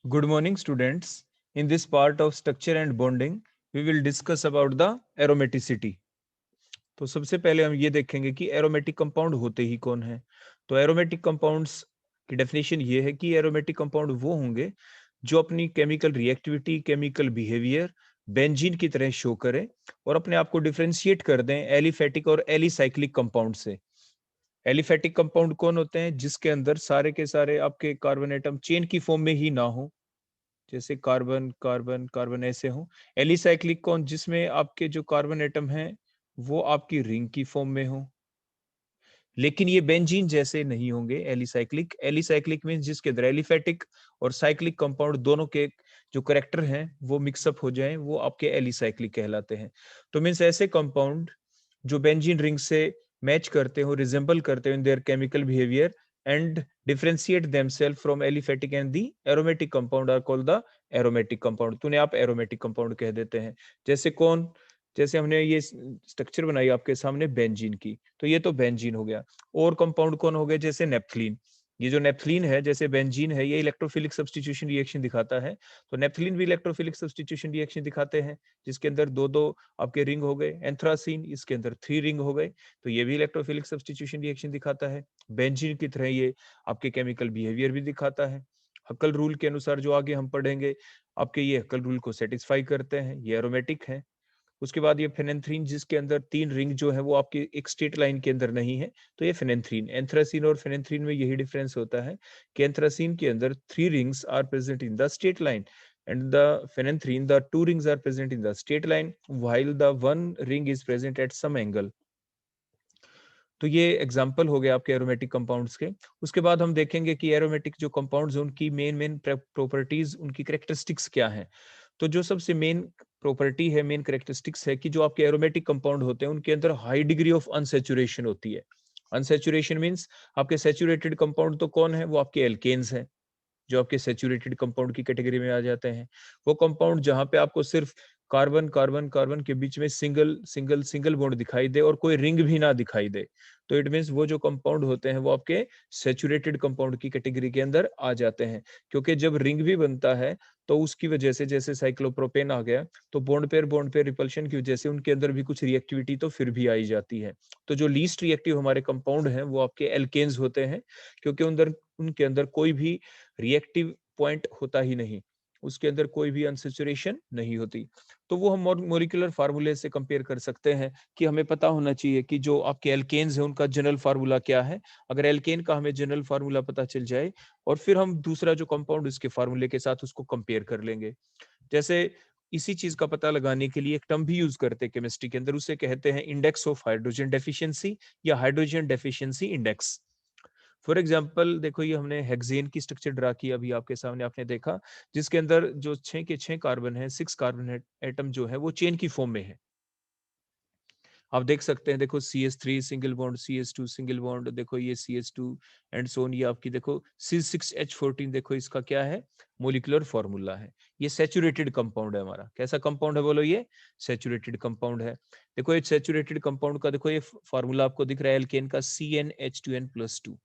Good morning, students. In this part of structure and bonding, we will discuss about the aromaticity. तो सबसे पहले हम ये देखेंगे कि एरोमेटिक कंपाउंड होते ही कौन है। तो एरोमेटिक कंपाउंड्स की डेफिनेशन ये है कि एरोमेटिक कंपाउंड वो होंगे जो अपनी chemical reactivity, chemical behaviour benzene की तरह शो करें और अपने आप को डिफरेंशिएट कर दें एलिफेटिक और एलिसाइक्लिक कंपाउंड से। एलिफेटिक कंपाउंड कौन होते हैं? जिसके अंदर सारे के सारे आपके कार्बन एटम चेन की फॉर्म में ही ना हो, जैसे कार्बन कार्बन कार्बन ऐसे हो। एलिसाइक्लिक कौन? जिसमें आपके जो कार्बन एटम हैं वो आपकी रिंग की फॉर्म में हो, लेकिन ये बेंजीन जैसे नहीं होंगे। एलिसाइक्लिक एलिसाइक्लिक मींस जिसके अंदर एलिफेटिक और साइक्लिक कंपाउंड दोनों के जो करेक्टर हैं वो मिक्सअप हो जाएं, वो आपके एलिसाइक्लिक कहलाते हैं। तो मींस ऐसे कंपाउंड जो बेंजीन रिंग से मैच करते हो, रिजेंबल करते हो in their chemical behaviour and differentiate themselves from aliphatic and the aromatic compound are called the aromatic compound. तो उन्हें आप एरोमेटिक कंपाउंड कह देते हैं। जैसे कौन? जैसे हमने ये स्ट्रक्चर बनाई आपके सामने बेंजीन की, तो ये तो बेंजीन हो गया। और कंपाउंड कौन हो गए? जैसे नेप्थलीन। ये जो नेप्थलीन है, जैसे बेंजीन है, ये इलेक्ट्रोफिलिक सब्स्टिट्यूशन रिएक्शन दिखाता है। तो नेप्थलीन भी इलेक्ट्रोफिलिक सब्स्टिट्यूशन रिएक्शन दिखाते हैं, जिसके अंदर दो दो आपके रिंग हो गए। एंथ्रासीन, इसके अंदर 3 रिंग हो गए, तो ये भी इलेक्ट्रोफिलिक सब्स्टिट्यूशन रिएक्शन दिखाता है। बेंजीन की तरह ये आपके केमिकल बिहेवियर भी दिखाता है। हक्कल रूल के अनुसार जो आगे हम पढ़ेंगे, आपके ये हक्कल रूल को सेटिस्फाई करते हैं, ये एरोमेटिक है। उसके बाद ये फेनेंथ्रीन, जिसके अंदर 3 रिंग जो है वो आपकी एक स्ट्रेट लाइन के अंदर नहीं है, तो ये फेनेंथ्रीन। एंथ्रासीन और फेनेंथ्रीन में यही डिफरेंस होता है कि एंथ्रासीन के अंदर 3 rings are present in the straight line and the phenanthrene the 2 rings are present in the straight line while the 1 ring is present at some angle। तो ये एग्जाम्पल हो गया आपके एरोमेटिक कंपाउंड्स के। उसके बाद हम देखेंगे कि एरोमेटिक जो कंपाउंड्स हैं उनकी मेन मेन प्रॉपर्टीज, उनकी करेक्टरिस्टिक्स क्या हैं। तो जो सबसे मेन प्रॉपर्टी है, मेन करेक्टरिस्टिक्स है कि जो आपके एरोमेटिक कंपाउंड होते हैं उनके अंदर हाई डिग्री ऑफ अनसेचुरेशन होती है। अनसेचुरेशन मींस आपके सेचुरेटेड कंपाउंड तो कौन है? वो आपके एल्केन्स हैं, जो आपके सेचुरेटेड कंपाउंड की कैटेगरी में आ जाते हैं। वो कंपाउंड जहां पे आपको सिर्फ कार्बन कार्बन कार्बन के बीच में सिंगल सिंगल सिंगल बॉन्ड दिखाई दे और कोई रिंग भी ना दिखाई दे, तो इट मीन्स वो जो कंपाउंड होते हैं वो आपके सेचुरेटेड कंपाउंड की कैटेगरी के अंदर आ जाते हैं। क्योंकि जब रिंग भी बनता है तो उसकी वजह से, जैसे साइक्लोप्रोपेन आ गया, तो बॉन्ड पेयर रिपल्शन की वजह से उनके अंदर भी कुछ रिएक्टिविटी तो फिर भी आई जाती है। तो जो लीस्ट रिएक्टिव हमारे कंपाउंड हैं वो आपके एल्केन्स होते हैं, क्योंकि उनके अंदर कोई भी रिएक्टिव पॉइंट होता ही नहीं, उसके अंदर कोई भी अनसेचुरेशन नहीं होती। तो वो हम मॉलिक्यूलर फार्मूले से कंपेयर कर सकते हैं कि हमें पता होना चाहिए कि जो आपके एल्केन्स हैं उनका जनरल फार्मूला क्या है। अगर एल्केन का हमें जनरल फार्मूला पता चल जाए और फिर हम दूसरा जो कंपाउंड उसके फार्मूले के साथ उसको कंपेयर कर लेंगे। जैसे इसी चीज का पता लगाने के लिए एक टर्म भी यूज करते हैं केमिस्ट्री के अंदर, उसे कहते हैं इंडेक्स ऑफ हाइड्रोजन डेफिशिएंसी या hydrogen deficiency index. For example देखो, ये हमने हेक्सेन की स्ट्रक्चर ड्रा की अभी आपके सामने, आपने देखा, जिसके अंदर जो 6 के 6 कार्बन है, 6 कार्बन एटम जो है वो चेन की फॉर्म में है। आप देख सकते हैं, देखो CH3 single bond, CH2 single bond, देखो ये CH2 एंड सोन, ये आपकी देखो C6H14, देखो इसका क्या है? मोलिकुलर फॉर्मूला है। ये सेचुरेटेड कंपाउंड है हमारा। कैसा कंपाउंड है बोलो? ये सेचुरेटेड कंपाउंड है। देखो ये सेचुरेटेड कंपाउंड का देखो ये फॉर्मूला आपको दिख रहा है एल्केन का, CnH2n+2।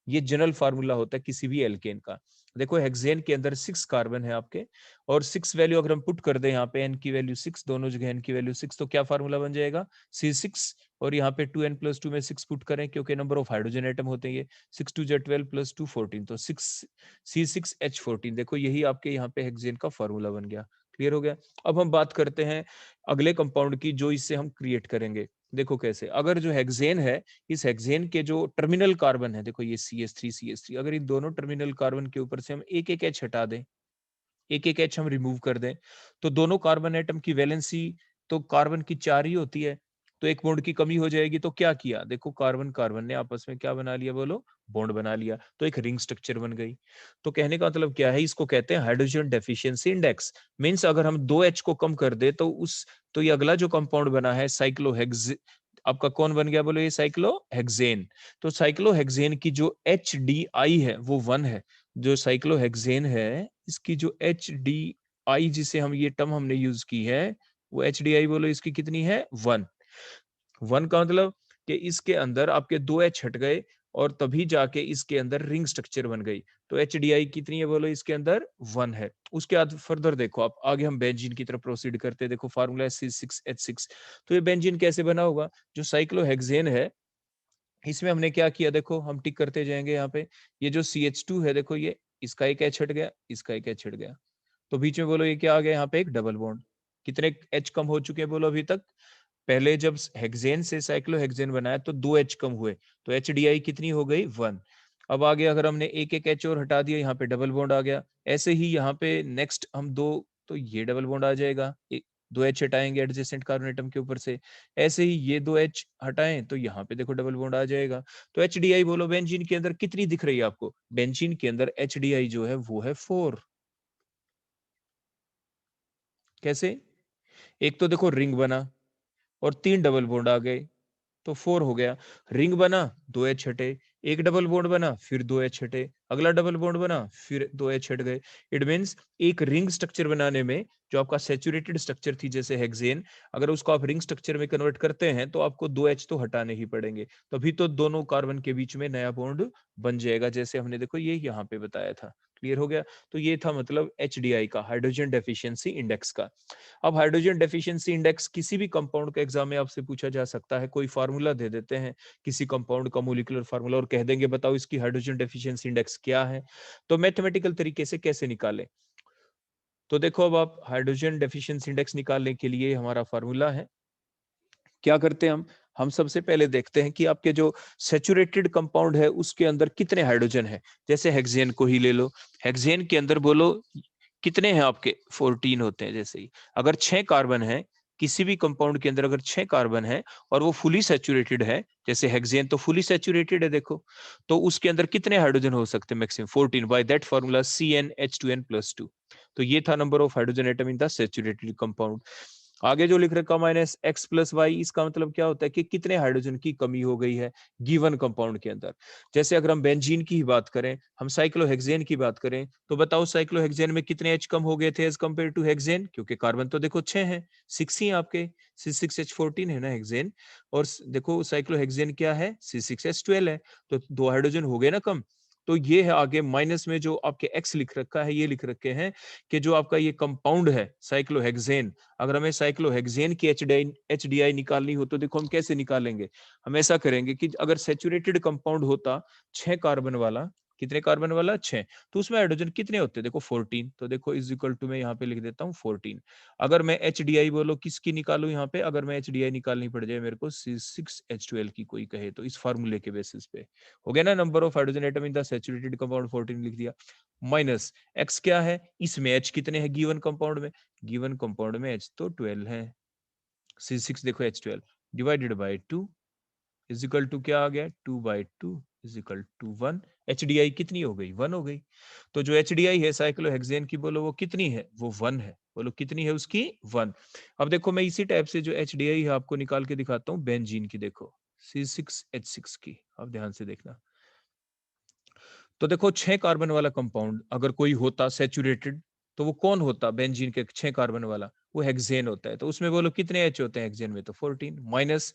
ये जनरल फार्मूला होता है किसी भी एल्केन का। देखो हेक्सेन के अंदर 6 कार्बन है आपके, और 6 वैल्यू अगर हम पुट कर दें यहाँ पे, एन की वैल्यू 6, दोनों जगह एन की वैल्यू 6, तो क्या फार्मूला बन जाएगा? C6। और यहाँ पे 2n+2 में 6 पुट करें, क्योंकि नंबर ऑफ हाइड्रोजन एटम होते हैं ये, 6 2 12 + 2 14, तो 6 C6H14। देखो यही आपके यहाँ पे हेक्सेन का फार्मूला बन गया। क्लियर हो गया? अब हम बात करते हैं अगले कंपाउंड की जो इससे हम क्रिएट करेंगे। देखो कैसे, अगर जो हेक्सेन है, इस हेक्सेन के जो टर्मिनल कार्बन है, देखो ये CH3 अगर इन दोनों टर्मिनल कार्बन के ऊपर से हम एक एक H हटा दें, एक एक H हम रिमूव कर दें, तो दोनों कार्बन एटम की वैलेंसी तो कार्बन की 4 ही होती है, तो एक बॉन्ड की कमी हो जाएगी। तो क्या किया? देखो कार्बन कार्बन ने आपस में क्या बना लिया बोलो? बॉन्ड बना लिया, तो एक रिंग स्ट्रक्चर बन गई। तो कहने का मतलब क्या है? इसको कहते हैं हाइड्रोजन डेफिशिएंसी इंडेक्स। मींस अगर हम 2 H को कम कर दे तो तो ये अगला जो कंपाउंड बना है साइक्लोहेक्स, आपका कौन बन गया बोलो? ये साइक्लोहेक्सेन। तो साइक्लोहेक्सेन की जो HDI है वो 1 है। जो साइक्लोहेक्सेन है, इसकी जो HDI, जिसे हम ये टर्म हमने यूज की है, वो HDI बोलो इसकी कितनी है? 1। 1 का मतलब कि इसके अंदर आपके 2 H हट गए, और तभी जाके इसके अंदर रिंग स्ट्रक्चर बन गई। तो HDI कितनी है बोलो, इसके अंदर 1 है। उसके बाद फर्दर देखो आप, आगे हम बेंजीन की तरफ प्रोसीड करते हैं। देखो फार्मूला है C6H6। तो ये बेंजीन कैसे बना होगा, जो साइक्लोहेक्सेन है इसमें हमने क्या किया, देखो हम टिक करते जाएंगे यहाँ पे। ये जो CH2 है देखो, ये इसका एक H हट गया, इसका एक H हट गया, तो बीच में बोलो ये क्या आ गया, यहाँ पे एक डबल बॉन्ड। कितने H कम हो चुके हैं बोलो अभी तक, पहले जब हेक्सेन से साइक्लोहेक्सेन बनाया तो 2 H कम हुए, तो HDI कितनी हो गई 1। अब आगे अगर हमने एक एक H और हटा दिया, यहाँ पे डबल बॉन्ड आ गया। ऐसे ही यहाँ पे नेक्स्ट हम दो, तो ये डबल बॉन्ड आ जाएगा, 2 H हटाएंगे एडजेसेंट कार्बन एटम के ऊपर से। ऐसे ही ये 2 H हटाएं तो यहाँ पे देखो डबल बॉन्ड आ जाएगा। तो HDI बोलो बेंजीन के अंदर कितनी दिख रही है आपको, बेंजीन के अंदर HDI जो है वो है 4। कैसे, एक तो देखो रिंग बना और 3 डबल बॉन्ड आ गए, तो 4 हो गया। रिंग बना, 2 H हटे, एक डबल बॉन्ड बना, फिर 2 H हटे, अगला डबल बॉन्ड बना, फिर 2 H हट गए। इट मीन्स एक रिंग स्ट्रक्चर बनाने में जो आपका सैचुरेटेड स्ट्रक्चर थी जैसे हेक्सेन, अगर उसको आप रिंग स्ट्रक्चर में कन्वर्ट करते हैं तो आपको 2 H तो हटाने ही पड़ेंगे, तभी तो दोनों कार्बन के बीच में नया बॉन्ड बन जाएगा, जैसे हमने देखो ये यहाँ पे बताया था। क्लियर हो गया। तो ये था मतलब HDI का, हाइड्रोजन डेफिशिएंसी इंडेक्स का। अब हाइड्रोजन डेफिशिएंसी इंडेक्स किसी भी कंपाउंड का एग्जाम में आपसे पूछा जा सकता है। कोई फार्मूला दे देते हैं किसी कंपाउंड का, मोलिकुलर फार्मूला, और कह देंगे बताओ इसकी हाइड्रोजन डेफिशिएंसी इंडेक्स क्या है। तो मैथमेटिकल तरीके से कैसे निकालें, तो देखो अब आप हाइड्रोजन डेफिशिएंसी इंडेक्स निकालने के लिए हमारा फार्मूला है, क्या करते हैं हम सबसे पहले देखते हैं कि आपके जो सैचुरेटेड कंपाउंड है उसके अंदर कितने हाइड्रोजन है। जैसे हेक्सेन को ही ले लो, हेक्सेन के अंदर बोलो कितने हैं आपके, 14 होते हैं। जैसे ही अगर 6 कार्बन है किसी भी कंपाउंड के अंदर, अगर 6 कार्बन है और वो फुली सैचुरेटेड है, जैसे हेक्सेन तो फुली सैचुरेटेड है देखो, तो उसके अंदर कितने हाइड्रोजन हो सकते हैं, maximum 14, by that formula CnH2n+2। तो ये था number of hydrogen atom in the saturated compound. आगे जो लिख रखा -X+Y, इसका मतलब क्या होता है कि कितने हाइड्रोजन की कमी हो गई है गिवन कंपाउंड के अंदर। जैसे अगर हम बेंजीन की ही बात करें, हम साइक्लोहेक्सेन की बात करें, तो बताओ साइक्लोहेक्सेन में कितने H कम हो गए थे एज कंपेयर टू हेक्सेन, क्योंकि कार्बन तो देखो 6 हैं, 6 ही आपके, C6H14 है ना हेक्सेन, और देखो साइक्लोहेक्सेन क्या है, C6H12 है, तो 2 हाइड्रोजन हो गए ना कम। तो ये है आगे माइनस में जो आपके X लिख रखा है, ये लिख रखे हैं कि जो आपका ये कंपाउंड है साइक्लोहेक्सेन, अगर हमें साइक्लोहेक्सेन की HDI निकालनी हो तो देखो हम कैसे निकालेंगे। हम ऐसा करेंगे कि अगर सैचुरेटेड कंपाउंड होता 6 कार्बन वाला, कितने कार्बन वाला 6, तो उसमें हाइड्रोजन कितने होते, देखो 14, तो देखो इज इक्वल टू मैं यहाँ पे लिख देता हूँ 14। अगर मैं HDI बोलो किसकी निकालू यहाँ पे, अगर मैं HDI निकालनी पड़ जाए मेरे को C6H12 की कोई कहे, तो इस फार्मूले के बेसिस पे हो गया ना, number of hydrogen atom in the saturated compound 14 लिख दिया, माइनस X क्या है, इसमें H कितने हैं गिवन कंपाउंड में, गिवन कंपाउंड में H तो 12 है, C6 देखो H12 divided by 2 is equal to क्या आ गया, 2/2 इज इक्वल टू 1। HDI कितनी हो गई, 1 हो गई। तो जो HDI है साइक्लोहेक्सेन की बोलो वो कितनी है, वो 1 है, बोलो कितनी है उसकी 1। अब देखो मैं इसी टाइप से जो HDI है आपको निकाल के दिखाता हूँ बेंजीन की, देखो C6H6 की, अब ध्यान से देखना। तो देखो 6 कार्बन वाला कंपाउंड अगर कोई होता सैचुरेटेड, तो वो कौन होता, बेंजीन के 6 कार्बन वाला, वो हेक्सेन होता है। तो उसमें बोलो कितने H होते हैं हेक्सेन में, तो 14, माइनस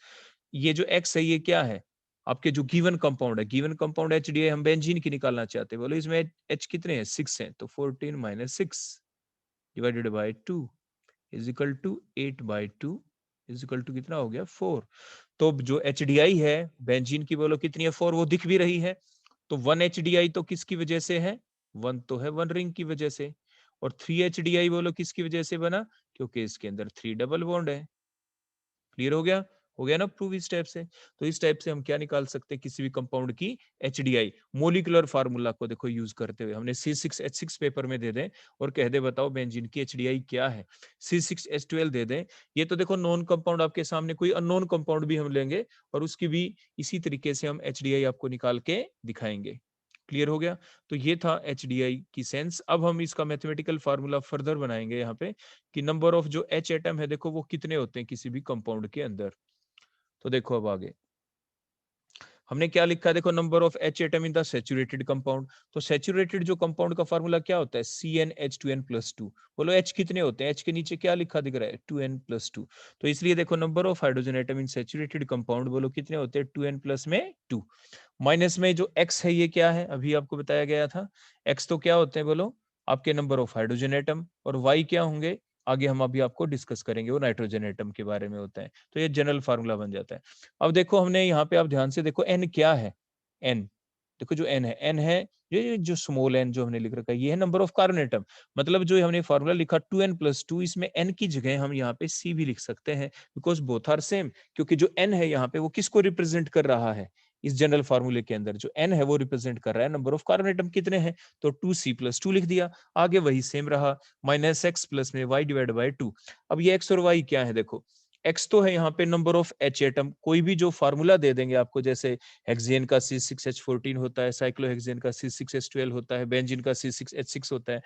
ये जो X है ये क्या है, आपके जो गिवन कंपाउंड है, गिवन कंपाउंड HDI हम बेंजीन की निकालना चाहते हैं, बोलो इसमें H कितने हैं, 6 हैं, तो 14 - 6 divided by 2 is equal to 8/2 is equal to कितना हो गया 4। तो जो HDI है बेंजीन की बोलो कितनी है, 4, वो दिख भी रही है। तो 1 HDI तो किसकी वजह से है, 1 तो है 1 रिंग की वजह से, और 3 HDI बोलो किसकी वजह से बना, क्योंकि इसके अंदर 3 डबल बॉन्ड है। क्लियर हो गया ना प्रूव इस टाइप से। तो इस टाइप से हम क्या निकाल सकते हैं किसी भी कंपाउंड की HDI, मोलिकुलर फार्मूला को देखो यूज करते हुए, हमने C6H6 पेपर में दे दें और कह दे बताओ बेंजीन की HDI क्या है, C6H12 दे दें। ये तो देखो नॉन कंपाउंड आपके सामने, कोई अननोन कंपाउंड भी हम लेंगे और उसकी भी इसी तरीके से हम HDI आपको निकाल के दिखाएंगे। क्लियर हो गया। तो ये था HDI की सेंस। अब हम इसका मैथमेटिकल फार्मूला फर्दर बनाएंगे यहाँ पे कि नंबर ऑफ जो H एटम है देखो वो कितने होते हैं किसी भी कंपाउंड के अंदर। तो देखो अब आगे हमने क्या लिखा है, देखो number of H atom in the saturated compound. तो सैचुरेटेड जो कंपाउंड का फार्मूला क्या होता है, CnH2n+2। बोलो H कितने होते हैं, H के नीचे क्या लिखा दिख रहा है, 2n+2। तो इसलिए देखो number of hydrogen atom in saturated compound बोलो कितने होते हैं, 2n प्लस में 2। माइनस में जो X है ये क्या है, अभी आपको बताया गया था। X तो क्या होते हैं बोलो, आपके नंबर ऑफ हाइड्रोजन एटम, और Y क्या होंगे आगे हम अभी आपको डिस्कस करेंगे, वो नाइट्रोजन एटम के बारे में होता है। तो ये जनरल फार्मूला बन जाता है। अब देखो हमने यहाँ पे आप ध्यान से देखो n क्या है, n देखो जो n है, n है ये जो स्मॉल n जो हमने लिख रखा है, ये है नंबर ऑफ कार्बन एटम। मतलब जो हमने फार्मूला लिखा 2n+2, इसमें n की जगह हम यहाँ पे c भी लिख सकते हैं, बिकॉज बोथ आर सेम। क्योंकि जो n है यहाँ पे वो किसको रिप्रेजेंट कर रहा है, इस जनरल फार्मूले के अंदर जो n है वो रिप्रेजेंट कर रहा है नंबर ऑफ कार्बन एटम कितने हैं। तो 2c+2 लिख दिया, आगे वही सेम रहा, -x प्लस में y/2। अब ये x और y क्या है, देखो x तो है यहाँ पे नंबर ऑफ H एटम, कोई भी जो फार्मूला दे देंगे आपको, जैसे हेक्सेन का C6H14 होता है, साइक्लोहेक्सेन का C6H12 होता है, बेंजीन का C6H6 होता है।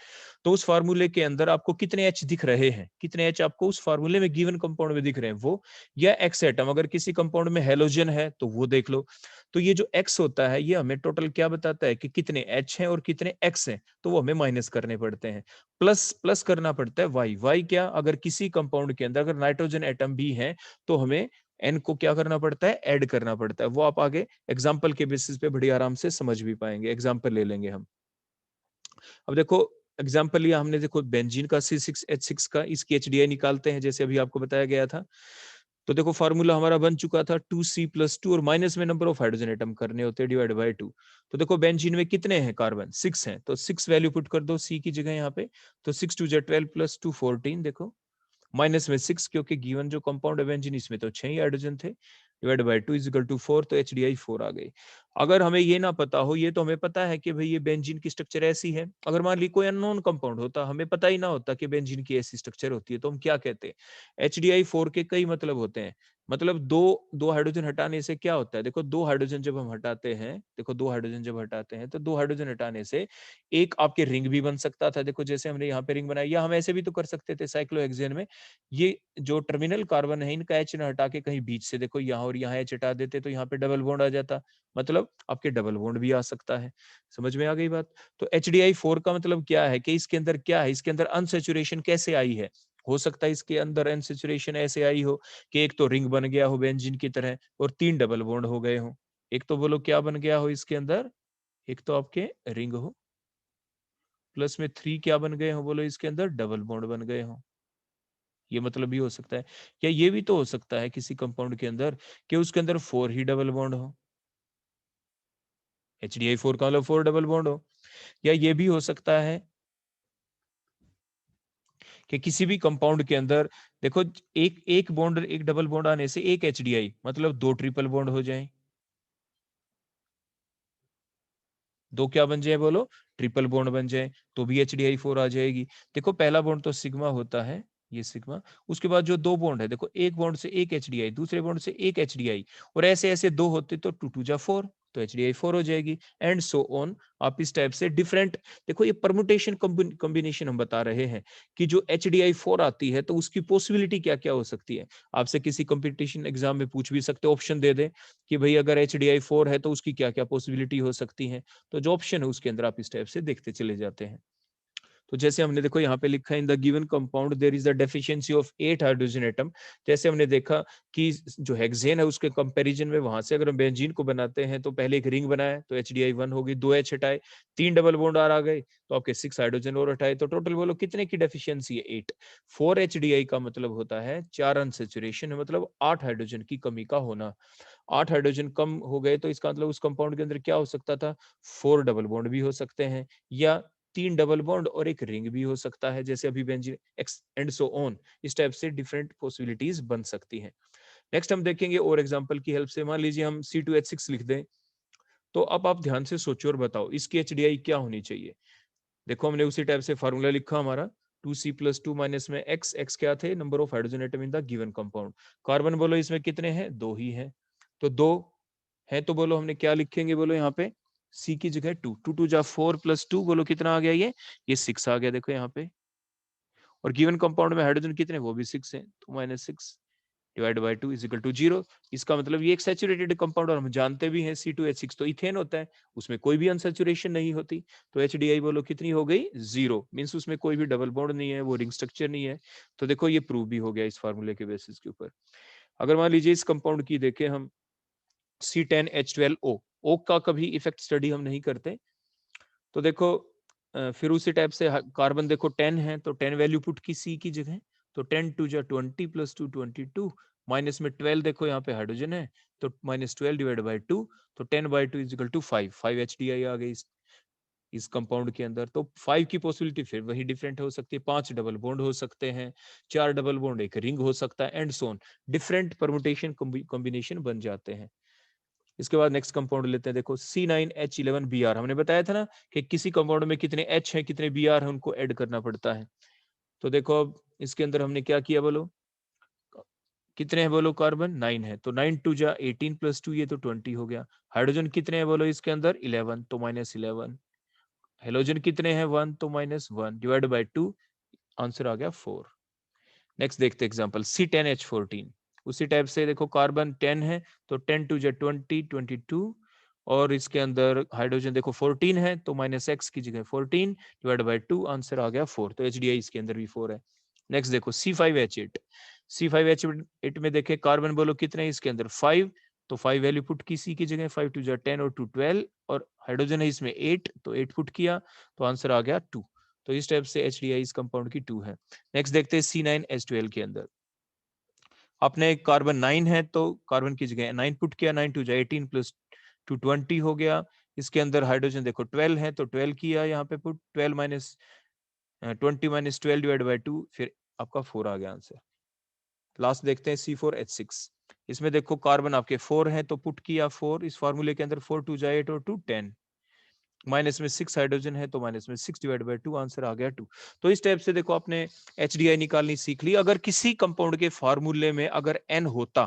तो उस फार्मूले के अंदर आपको कितने H दिख रहे हैं, कितने H आपको उस फार्मूले में गिवन कंपाउंड में दिख रहे हैं वो, या X एटम, अगर किसी कंपाउंड में हेलोजन है तो वो देख लो। तो ये जो X होता है ये हमें टोटल क्या बताता है कि कितने H हैं और कितने X हैं, तो वो हमें माइनस करने पड़ते हैं। प्लस प्लस करना पड़ता है y क्या, अगर किसी कंपाउंड के अंदर अगर नाइट्रोजन एटम भी है तो हमें n को क्या करना पड़ता है, ऐड करना पड़ता है। वो आप आगे एग्जाम्पल के बेसिस पे बड़ी आराम से समझ भी पाएंगे, एग्जाम्पल ले लेंगे हम। अब देखो एग्जाम्पल लिया हमने, देखो बेंजीन का C6H6 का, इसकी HDI निकालते हैं जैसे अभी आपको बताया गया था। तो देखो फार्मूला हमारा बन चुका था 2c+2, और माइनस में नंबर ऑफ हाइड्रोजन एटम करने होते हैं डिवाइड बाय 2। तो देखो बेंजीन में कितने हैं कार्बन, 6 हैं, तो 6 वैल्यू पुट कर दो सी की जगह यहाँ पे। तो 6×2 = 12 + 2 14, देखो माइनस में 6, क्योंकि गिवन जो कंपाउंड है बेंजीन इसमें तो 6 ही हाइड्रोजन थे, डिवाइड बाय 2 = 4, तो HDI 4 आ गई। अगर हमें ये ना पता हो, ये तो हमें पता है कि भाई ये बेंजीन की स्ट्रक्चर ऐसी है, अगर मान ली कोई अननोन कंपाउंड होता, हमें पता ही ना होता कि बेंजीन की ऐसी स्ट्रक्चर होती है, तो हम क्या कहते, HDI 4 के कई मतलब होते हैं। मतलब दो दो हाइड्रोजन हटाने से क्या होता है, देखो दो हाइड्रोजन जब हम हटाते हैं, देखो दो हाइड्रोजन जब हटाते हैं तो दो हाइड्रोजन हटाने से एक आपके रिंग भी बन सकता था, देखो जैसे हमने यहाँ पे रिंग बनाई, या हम ऐसे भी तो कर सकते थे साइक्लोहेक्सेन में, ये जो टर्मिनल कार्बन है इनका H ना हटा के कहीं बीच से देखो यहाँ और यहाँ H हटा देते तो यहाँ पे डबल बॉन्ड आ जाता, मतलब आपके डबल बॉन्ड भी आ सकता है। समझ में आ गई बात। तो HDI 4 का मतलब क्या है कि इसके अंदर क्या है, इसके अंदर अनसैचुरेशन कैसे आई है, हो सकता है इसके अंदर अनसैचुरेशन ऐसे आई हो कि एक तो रिंग बन गया हो बेंजीन की तरह और 3 डबल बॉन्ड हो गए हो। एक तो बोलो क्या बन गया हो इसके अंदर, एक तो आपके रिंग हो, प्लस में 3 क्या बन गए हो बोलो इसके अंदर, डबल बॉन्ड बन गए हो। ये मतलब भी हो सकता है। क्या ये भी तो हो सकता है किसी कंपाउंड के अंदर कि उसके अंदर 4 ही डबल बॉन्ड हो, HDI 4 का मतलब 4 डबल बॉन्ड हो। या ये भी हो सकता है कि किसी भी कंपाउंड के अंदर देखो एक एक बॉन्ड, एक डबल बॉन्ड आने से एक HDI मतलब 2 ट्रिपल बॉन्ड हो जाए, दो क्या बन जाए बोलो, ट्रिपल बॉन्ड बन जाए, तो भी HDI 4 आ जाएगी। देखो पहला बॉन्ड तो सिग्मा होता है, ये सिग्मा, उसके बाद जो दो बॉन्ड है, देखो एक बॉन्ड से एक HDI, दूसरे बॉन्ड से एक HDI, और ऐसे ऐसे दो होते तो 2 2 जा 4, तो HDI 4 हो जाएगी, एंड सो ऑन। आप इस टाइप से डिफरेंट, देखो ये परमुटेशन कॉम्बिनेशन हम बता रहे हैं कि जो HDI 4 आती है तो उसकी पॉसिबिलिटी क्या क्या हो सकती है। आपसे किसी कंपटीशन एग्जाम में पूछ भी सकते, ऑप्शन दे दे कि भाई अगर HDI 4 है तो उसकी क्या क्या पॉसिबिलिटी हो सकती है। तो जो ऑप्शन है उसके अंदर आप इस टाइप से देखते चले जाते हैं। तो जैसे हमने देखो यहाँ पे लिखा है in the given compound there is the deficiency of 8 hydrogen atom. जैसे हमने देखा कि जो हेक्सेन है उसके कंपैरिजन में वहां से अगर हम बेंजीन को बनाते हैं तो पहले एक रिंग बनाए तो HDI 1 होगी, 2 H हटाए, 3 डबल बॉन्ड आ गए, तो आपके 6 हाइड्रोजन और हटाए, तो टोटल बोलो कितने की डेफिशिएंसी है, 8। 4 HDI का मतलब होता है 4 अनसैचुरेशन, मतलब 8 हाइड्रोजन की कमी का होना। 8 हाइड्रोजन कम हो गए तो इसका मतलब उस कंपाउंड के अंदर क्या हो सकता था, 4 डबल बॉन्ड भी हो सकते हैं, या 3 डबल बॉन्ड और एक रिंग भी हो सकता है, जैसे अभी benzene x and so on. इस टाइप से डिफरेंट पॉसिबिलिटीज बन सकती हैं। नेक्स्ट हम देखेंगे और एग्जांपल की हेल्प से, मान लीजिए हम C2H6 लिख दें, तो अब आप ध्यान से सोचो और बताओ इसकी HDI क्या होनी चाहिए। देखो हमने उसी टाइप से फार्मूला लिखा हमारा 2c+2 माइनस में x, x क्या थे, number of hydrogen atom in the given compound. Carbon बोलो इसमें कितने हैं, दो ही हैं, तो दो है, तो बोलो हमने क्या लिखेंगे बोलो यहाँ पे, c की जगह 2, 2 2 जा 4 + 2 बोलो कितना आ गया, ये 6 आ गया देखो यहाँ पे। और गिवन कंपाउंड में हाइड्रोजन कितने, वो भी 6 है, तो -6। Divide by 2 is equal to 0। इसका मतलब ये एक सैचुरेटेड कंपाउंड, और हम जानते भी हैं C2H6 तो इथेन होता है, उसमें कोई भी अनसैचुरेशन नहीं होती। तो HDI बोलो कितनी हो गई, 0, मींस उसमें कोई भी डबल बॉन्ड नहीं है, वो रिंग स्ट्रक्चर नहीं है। तो देखो ये प्रूव भी हो गया इस फार्मूले के बेसिस के ऊपर। अगर मान लीजिए इस कंपाउंड की देखें हम C10H12O, ओ का कभी इफेक्ट स्टडी हम नहीं करते, तो देखो फिर उसी टाइप से कार्बन देखो 10 है, तो 10 वैल्यू पुट की सी की जगह, तो 10 टू जा 20 प्लस 2 22, माइनस में 12 देखो यहाँ पे हाइड्रोजन है, तो -12 डिवाइड बाय 2, तो 10 by 2 is equal to 5 HDI आ गई इस कंपाउंड के अंदर। तो 5 की पॉसिबिलिटी फिर वही डिफरेंट हो सकती है, 5 डबल बॉन्ड हो सकते हैं, 4 डबल बॉन्ड एक रिंग हो सकता है, and so on different permutation combination बन जाते हैं। इसके बाद नेक्स्ट कंपाउंड लेते हैं, देखो C9H11Br, हमने बताया था ना कि किसी कंपाउंड में कितने H हैं कितने Br हैं उनको ऐड करना पड़ता है। तो देखो अब इसके अंदर हमने क्या किया बोलो, कितने हैं बोलो, कार्बन 9 है, तो 9 टू जा 18 प्लस 2 ये तो 20 हो गया। हाइड्रोजन कितने हैं बोलो इसके अंदर, 11, तो -11। हेलोजन कितने हैं, 1, तो -1 डिवाइड बाय 2, आंसर आ गया 4। नेक्स्ट देखते एग्जांपल C10H14, उसी टाइप से देखो कार्बन 10 है, तो 10 टू जा 20 22, और इसके अंदर हाइड्रोजन देखो 14 है, तो -x की जगह 14 डिवाइड बाय 2, आंसर आ गया 4। तो HDI इसके अंदर भी 4 है। नेक्स्ट देखो C5H8, C5H8 में देखे कार्बन बोलो कितने हैं इसके अंदर, 5, तो 5 वैल्यू पुट की सी की जगह, 5 टू जा 10 और 2 12, और हाइड्रोजन है इसमें 8, तो 8 पुट किया, तो आंसर आ गया 2। तो इस टाइप से HDI इस कंपाउंड की 2 है। नेक्स्ट देखते हैं C9H12 के अंदर, आपने कार्बन 9 है, तो कार्बन की जगह 9 पुट किया, 9 टू जा 18 प्लस 2 20 हो गया। इसके अंदर हाइड्रोजन देखो 12 है, तो 12 किया यहाँ पे put, 12 minus 20 minus 12 divide by 2, फिर आपका 4 आ गया आंसर। लास्ट देखते हैं C4H6, इसमें देखो कार्बन आपके 4 है, तो पुट किया 4 इस फार्मूले के अंदर, 4 टू जा 8 और 2 10, माइनस में 6 हाइड्रोजन है, तो माइनस में 6 डिवाइड बाय 2, आंसर आ गया 2। तो इस टाइप से देखो आपने HDI निकालनी सीख ली। अगर किसी कंपाउंड के फार्मूले में अगर N होता,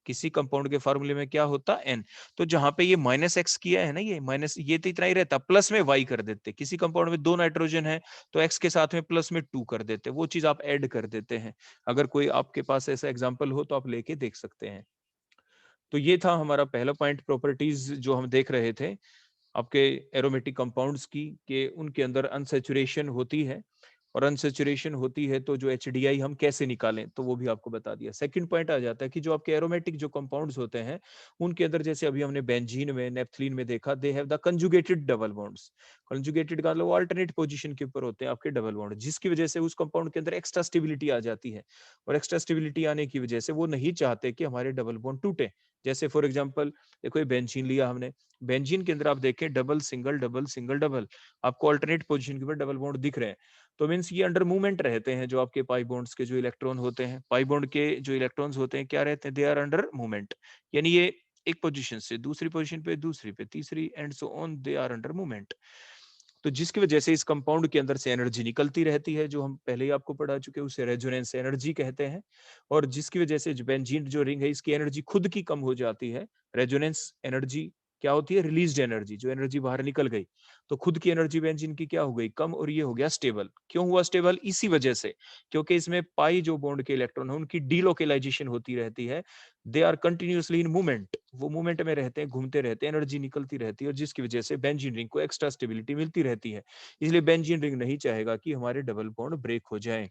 किसी कंपाउंड के फार्मूले में क्या होता, N, तो जहां पे ये -x किया है ना, ये माइनस, ये तो इतना ही रहता, प्लस में y कर देते। किसी कंपाउंड में 2 नाइट्रोजन है, तो x के साथ में प्लस में 2 कर देते, वो चीज आप ऐड कर देते हैं। अगर कोई आपके पास ऐसा एग्जांपल हो तो आप लेके देख सकते हैं। तो ये था हमारा पहला पॉइंट, प्रॉपर्टीज जो हम देख रहे थे आपके एरोमेटिक कंपाउंड्स की, कि उनके अंदर अनसैचुरेशन होती है, और अनसैचुरेशन होती है तो जो HDI हम कैसे निकालें, तो वो भी आपको बता दिया। सेकंड पॉइंट आ जाता है कि जो आपके एरोमेटिक जो कंपाउंड्स होते हैं, उनके अंदर जैसे अभी हमने बेंजीन में, नेप्थलीन में देखा, दे have the conjugated double bonds. Conjugated का मतलब अल्टरनेट पोजीशन के ऊपर होते हैं आपके डबल बॉन्ड, जिसकी वजह से उस कंपाउंड के अंदर एक्स्ट्रा स्टेबिलिटी आ जाती है, और एक्स्ट्रा स्टेबिलिटी आने की वजह से वो नहीं चाहते कि हमारे डबल बॉन्ड टूटे। जैसे फॉर एग्जांपल देखो ये बेंजीन लिया हमने, बेंजीन के अंदर आप देखें double single double single double, आपको अल्टरनेट पोजीशन के ऊपर डबल बॉन्ड दिख रहे हैं, तो मीन्स ये अंडर मूवमेंट रहते हैं। जो आपके पाई बॉन्ड्स के जो इलेक्ट्रॉन होते हैं, पाई बॉन्ड के जो इलेक्ट्रॉन्स होते हैं क्या रहते हैं, दे आर अंडर मूवमेंट, यानी ये एक पोजीशन से दूसरी पोजीशन पे, दूसरी पे तीसरी, and so on, they are under movement. तो जिसकी वजह से इस कंपाउंड के अंदर से एनर्जी निकलती रहती है, जो हम पहले ही आपको पढ़ा चुके हैं, उसे रेजोनेंस एनर्जी कहते हैं। और जिसकी वजह से बेंजीन जो रिंग है, इसकी एनर्जी खुद की कम हो जाती है। रेजोनेंस एनर्जी क्या होती है, रिलीज्ड एनर्जी, जो एनर्जी बाहर निकल गई, तो खुद की एनर्जी बेंजीन की क्या हो गई, कम, और ये हो गया स्टेबल। क्यों हुआ स्टेबल, इसी वजह से, क्योंकि इसमें पाई जो बॉन्ड के इलेक्ट्रॉन है उनकी डीलोकेलाइजेशन होती रहती है, they are continuously in movement, वो मूवमेंट में रहते हैं, घूमते रहते हैं, एनर्जी निकलती रहती है, और जिसकी वजह से बेंजीन रिंग को एक्स्ट्रा स्टेबिलिटी मिलती रहती है। इसलिए बेंजीन रिंग नहीं चाहेगा कि हमारे डबल बॉन्ड ब्रेक हो जाए।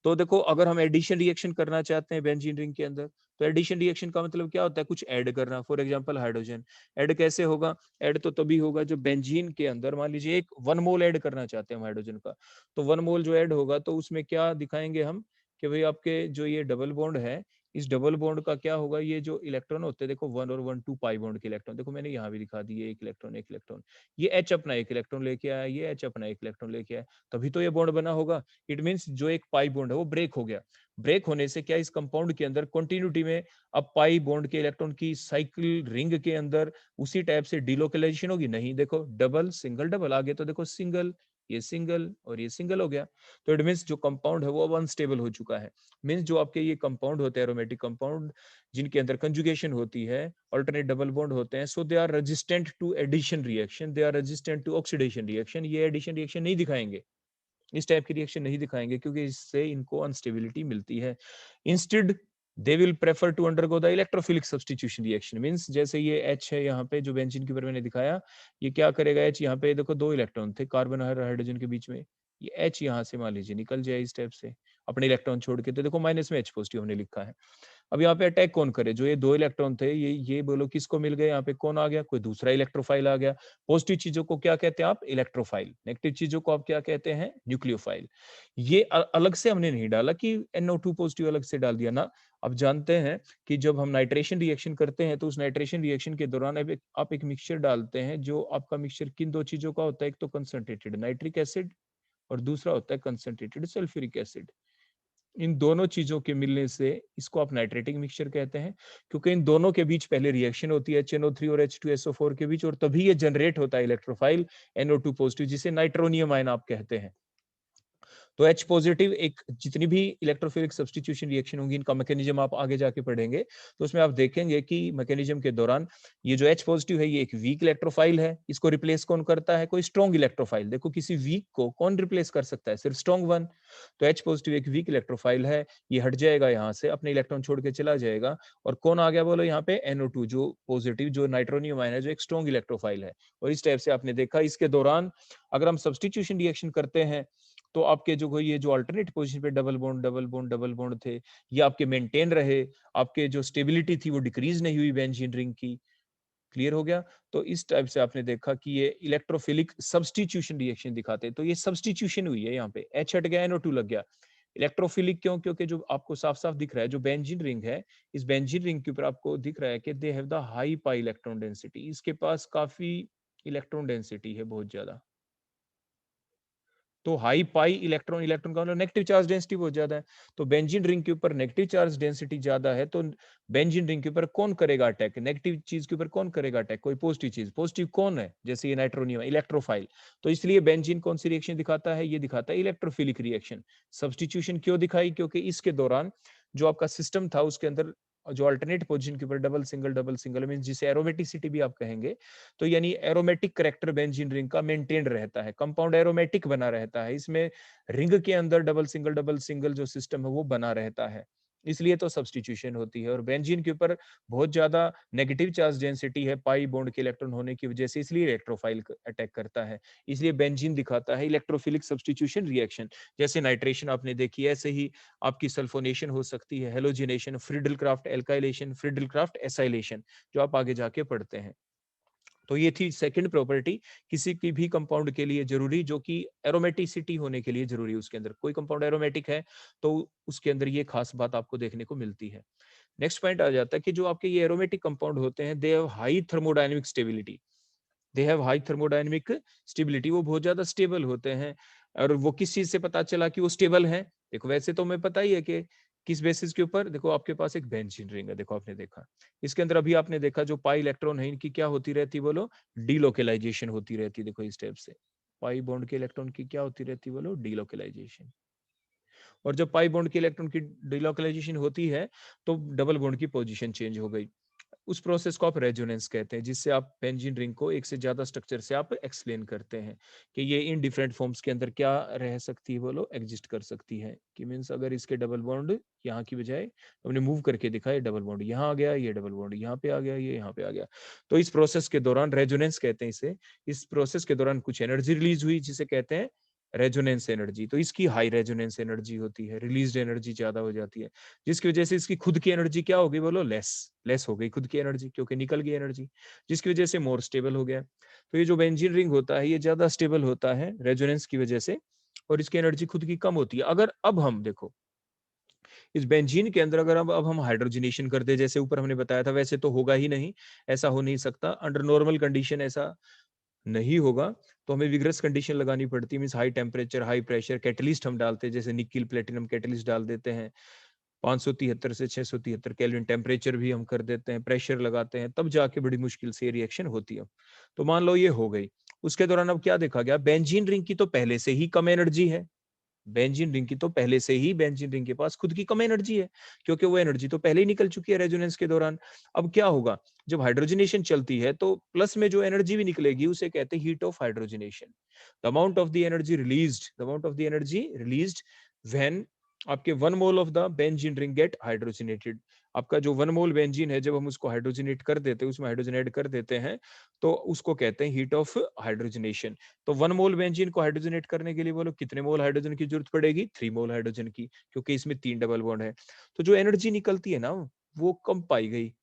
तो देखो अगर हम एडिशन रिएक्शन करना चाहते हैं बेंजीन रिंग के अंदर, तो एडिशन रिएक्शन का मतलब क्या होता है, कुछ ऐड करना। फॉर एग्जांपल हाइड्रोजन ऐड कैसे होगा, ऐड तो तभी होगा जो बेंजीन के अंदर मान लीजिए एक 1 मोल ऐड करना चाहते हैं हम हाइड्रोजन का, तो 1 मोल जो ऐड होगा तो उसमें क्या दिखाएंगे हम, कि भाई आपके जो ये डबल बॉन्ड है, इस डबल बॉन्ड का क्या होगा, ये जो इलेक्ट्रॉन होते हैं देखो 1 और 1 2 पाई बॉन्ड के इलेक्ट्रॉन, देखो मैंने यहाँ भी दिखा दी, एक इलेक्ट्रॉन एक इलेक्ट्रॉन, ये H अपना एक इलेक्ट्रॉन लेके आया, ये H अपना एक इलेक्ट्रॉन लेके आया, तभी तो ये बॉन्ड बना होगा। इट मींस जो एक पाई बॉन्ड है वो ब्रेक हो गया। ब्रेक होने से क्या इस कंपाउंड के अंदर कंटिन्यूटी में अब पाई बॉन्ड के इलेक्ट्रॉन की साइकिल रिंग के अंदर उसी टाइप से डिलोकेलाइजेशन होगी, नहीं, देखो डबल सिंगल डबल, आगे तो देखो सिंगल, ये सिंगल और ये सिंगल हो गया। तो इट मींस जो कंपाउंड है वो अब अनस्टेबल हो चुका है। मींस जो आपके ये कंपाउंड होते हैं एरोमेटिक कंपाउंड, जिनके अंदर कंजुगेशन होती है, अल्टरनेट डबल बॉन्ड होते हैं, so they are resistant to addition reaction, they are resistant to oxidation reaction, ये एडिशन रिएक्शन नहीं दिखाएंगे। इस टाइप की रिएक्शन नहीं दिखाएंगे क्योंकि इससे इनको अनस्टेबिलिटी मिलती है। Instead they will prefer to undergo the electrophilic substitution reaction, means जैसे ये H है यहाँ पे जो बेंजीन के ऊपर मैंने दिखाया, ये क्या करेगा H, यहाँ पे देखो 2 इलेक्ट्रॉन थे कार्बन और हाइड्रोजन के बीच में, ये H यहाँ से मान लीजिए निकल जाए इस टाइप से अपने इलेक्ट्रॉन छोड़ के, तो देखो माइनस में H पॉजिटिव हमने लिखा है। अब यहाँ पे अटैक कौन करे, जो ये 2 इलेक्ट्रॉन थे ये बोलो किसको मिल गए, यहाँ पे कौन आ गया, कोई दूसरा इलेक्ट्रोफाइल आ गया। पॉजिटिव चीजों को क्या कहते हैं आप, इलेक्ट्रोफाइल, नेगेटिव चीजों को आप क्या कहते हैं, न्यूक्लियोफाइल। ये अलग से हमने नहीं डाला कि NO2 पॉजिटिव अलग से डाल दिया ना। अब जानते हैं कि जब हम नाइट्रेशन रिएक्शन करते हैं तो उस नाइट्रेशन रिएक्शन के दौरान आप एक मिक्सचर डालते हैं, जो आपका मिक्सचर किन 2 चीजों का होता है, एक तो कंसंट्रेटेड नाइट्रिक एसिड और दूसरा होता है कंसंट्रेटेड सल्फ्यूरिक एसिड। इन दोनों चीजों के मिलने से इसको आप नाइट्रेटिक मिक्सचर कहते हैं, क्योंकि इन दोनों के बीच पहले रिएक्शन होती है HNO3 और H2SO4 के बीच, और तभी ये जनरेट होता है इलेक्ट्रोफाइल NO2 पॉजिटिव, जिसे नाइट्रोनियम आयन आप कहते हैं। तो H पॉजिटिव एक जितनी भी इलेक्ट्रोफिलिक सब्स्टिट्यूशन रिएक्शन होंगी, इनका मैकेनिज्म आप आगे जाके पढ़ेंगे, तो उसमें आप देखेंगे कि मैकेनिज्म के दौरान ये जो H पॉजिटिव है ये एक वीक इलेक्ट्रोफाइल है, इसको रिप्लेस कौन करता है, कोई स्ट्रॉन्ग इलेक्ट्रोफाइल। देखो किसी वीक को कौन रिप्लेस कर सकता है, सिर्फ स्ट्रॉन्ग वन। तो H पॉजिटिव एक वीक इलेक्ट्रोफाइल है, ये हट जाएगा यहाँ से, अपने इलेक्ट्रॉन छोड़ के चला जाएगा, और कौन आ गया बोलो यहाँ पे NO2 जो पॉजिटिव, जो नाइट्रोनियम आयन है, जो एक स्ट्रॉन्ग इलेक्ट्रोफाइल है। और इस टाइप से आपने देखा इसके दौरान अगर हम सब्स्टिट्यूशन रिएक्शन करते हैं तो आपके जो ये जो अल्टरनेट पोजीशन पे double bond double bond double bond थे, ये आपके मेंटेन रहे, आपके जो स्टेबिलिटी थी वो डिक्रीज नहीं हुई बेंजीन रिंग की। क्लियर हो गया। तो इस टाइप से आपने देखा कि ये इलेक्ट्रोफिलिक सब्स्टिट्यूशन रिएक्शन दिखाते हैं। तो ये सब्स्टिट्यूशन हुई है, यहाँ पे H हट गया NO2 लग गया। इलेक्ट्रोफिलिक क्यों, क्योंकि जो आपको साफ साफ दिख रहा है जो बेंजीन रिंग है, इस बेंजीन रिंग के ऊपर आपको दिख रहा है कि दे have the high pi electron density, इसके पास काफी इलेक्ट्रॉन डेंसिटी है, बहुत ज्यादा। तो हाई पाई इलेक्ट्रॉन, इलेक्ट्रॉन का मतलब नेगेटिव चार्ज डेंसिटी बहुत ज्यादा है। तो बेंजीन रिंग के ऊपर नेगेटिव चार्ज डेंसिटी ज्यादा है, तो बेंजीन रिंग के ऊपर कौन करेगा अटैक, नेगेटिव चीज के ऊपर कौन करेगा अटैक, कोई पॉजिटिव चीज। पॉजिटिव कौन है, जैसे ये नाइट्रोनियम इलेक्ट्रोफाइल। तो इसलिए बेंजीन कौन सी रिएक्शन दिखाता है, ये दिखाता है इलेक्ट्रोफिलिक रिएक्शन। सब्स्टिट्यूशन क्यों दिखाई, क्योंकि इसके दौरान जो आपका सिस्टम था उसके अंदर जो अल्टरनेट पोजीशन के ऊपर डबल सिंगल मीन जिसे एरोमेटिसिटी भी आप कहेंगे, तो यानी एरोमेटिक करेक्टर बेंजीन रिंग का मेंटेन रहता है, कंपाउंड एरोमेटिक बना रहता है, इसमें रिंग के अंदर डबल सिंगल जो सिस्टम है वो बना रहता है, इसलिए तो सब्स्टिट्यूशन होती है। और बेंजीन के ऊपर बहुत ज्यादा नेगेटिव चार्ज डेंसिटी है पाई बॉन्ड के इलेक्ट्रॉन होने की वजह से, इसलिए इलेक्ट्रोफाइल अटैक करता है, इसलिए बेंजीन दिखाता है इलेक्ट्रोफिलिक सब्स्टिट्यूशन रिएक्शन। जैसे नाइट्रेशन आपने देखी, ऐसे ही आपकी सल्फोनेशन हो सकती है, halogenation, Friedel Crafts alkylation, Friedel Crafts acylation, जो आप आगे जाके पढ़ते हैं। तो ये थी सेकंड प्रॉपर्टी किसी की भी कंपाउंड के लिए जरूरी, जो कि एरोमेटिसिटी होने के लिए जरूरी है। उसके अंदर कोई कंपाउंड एरोमेटिक है तो उसके अंदर ये खास बात आपको देखने को मिलती है। नेक्स्ट पॉइंट आ जाता है कि जो आपके ये एरोमेटिक कंपाउंड होते हैं, they have high thermodynamic stability, they have high thermodynamic stability, वो बहुत ज्यादा स्टेबल होते हैं। और वो किस चीज से पता चला कि वो स्टेबल है, देखो वैसे तो हमें पता ही है कि किस बेसिस के ऊपर, देखो आपके पास एक बेंजीन रिंग है, देखो आपने देखा इसके अंदर अभी आपने देखा जो पाई इलेक्ट्रॉन है इनकी क्या होती रहती बोलो, डीलोकेलाइजेशन होती रहती, देखो इस टाइप से पाई बॉन्ड के इलेक्ट्रॉन की क्या होती रहती बोलो, डीलोकेलाइजेशन। और जब पाई बॉन्ड के इलेक्ट्रॉन की डीलोकेलाइजेशन होती है तो डबल बॉन्ड की पोजीशन चेंज हो गई, उस प्रोसेस को आप रेजोनेंस कहते हैं, जिससे आप बेंजीन रिंग को एक से ज्यादा स्ट्रक्चर से आप एक्सप्लेन करते हैं कि ये इन डिफरेंट फॉर्म्स के अंदर क्या रह सकती है बोलो, एग्जिस्ट कर सकती है। कि मींस अगर इसके डबल बॉन्ड यहाँ की बजाय हमने मूव करके दिखाया, डबल बॉन्ड यहाँ आ गया, ये डबल बॉन्ड यहाँ पे आ गया, ये यहाँ पे आ गया, तो इस प्रोसेस के दौरान रेजोनेंस कहते हैं इसे। इस प्रोसेस के दौरान कुछ एनर्जी रिलीज हुई जिसे कहते हैं रेजोनेंस एनर्जी। तो इसकी हाई रेजोनेंस एनर्जी होती है, रिलीज्ड एनर्जी ज्यादा हो जाती है, जिसकी वजह से इसकी खुद की एनर्जी क्या हो गई बोलो, लेस लेस हो गई खुद की एनर्जी, क्योंकि निकल गई एनर्जी, जिसकी वजह से मोर स्टेबल हो गया। तो ये जो बेंजीन रिंग होता है ये ज्यादा स्टेबल होता है रेजोनेंस की वजह से, और इसकी एनर्जी खुद की कम होती है। अगर अब हम देखो इस बेंजीन के अंदर अगर अब हम हाइड्रोजनेशन कर दे, जैसे ऊपर हमने बताया था, वैसे तो होगा ही नहीं, ऐसा हो नहीं सकता, अंडर नॉर्मल कंडीशन ऐसा नहीं होगा, तो हमें विग्रस कंडीशन लगानी पड़ती है, means high temperature high pressure catalyst हम डालते हैं, जैसे निकिल प्लेटिनम कैटलिस्ट डाल देते हैं, 573 से 673 केल्विन टेम्परेचर भी हम कर देते हैं, प्रेशर लगाते हैं, तब जाके बड़ी मुश्किल से रिएक्शन होती है। तो मान लो ये हो गई, उसके दौरान अब क्या देखा गया, बेंजीन रिंग की तो पहले से ही कम एनर्जी है, बेंजीन रिंग की तो पहले से ही बेंजीन रिंग के पास खुद की कम एनर्जी है, क्योंकि वो एनर्जी तो पहले ही निकल चुकी है रेजोनेंस के दौरान। अब क्या होगा, जब हाइड्रोजनेशन चलती है तो प्लस में जो एनर्जी भी निकलेगी उसे कहते हैं heat of hydrogenation. The amount of the energy released, the amount of the energy released when आपके 1 mole of the benzene ring get hydrogenated. आपका जो 1 मोल बेंजीन है, जब हम उसको हाइड्रोजनेट कर देते हैं, उसमें हाइड्रोजन ऐड कर देते हैं, तो उसको कहते हैं हीट ऑफ हाइड्रोजनेशन। तो 1 मोल बेंजीन को हाइड्रोजनेट करने के लिए बोलो कितने मोल हाइड्रोजन की जरूरत पड़ेगी, 3 मोल हाइड्रोजन की, क्योंकि इसमें 3 डबल बॉन्ड है। तो जो एनर्जी निकलती है ना, वो कम पाई गई।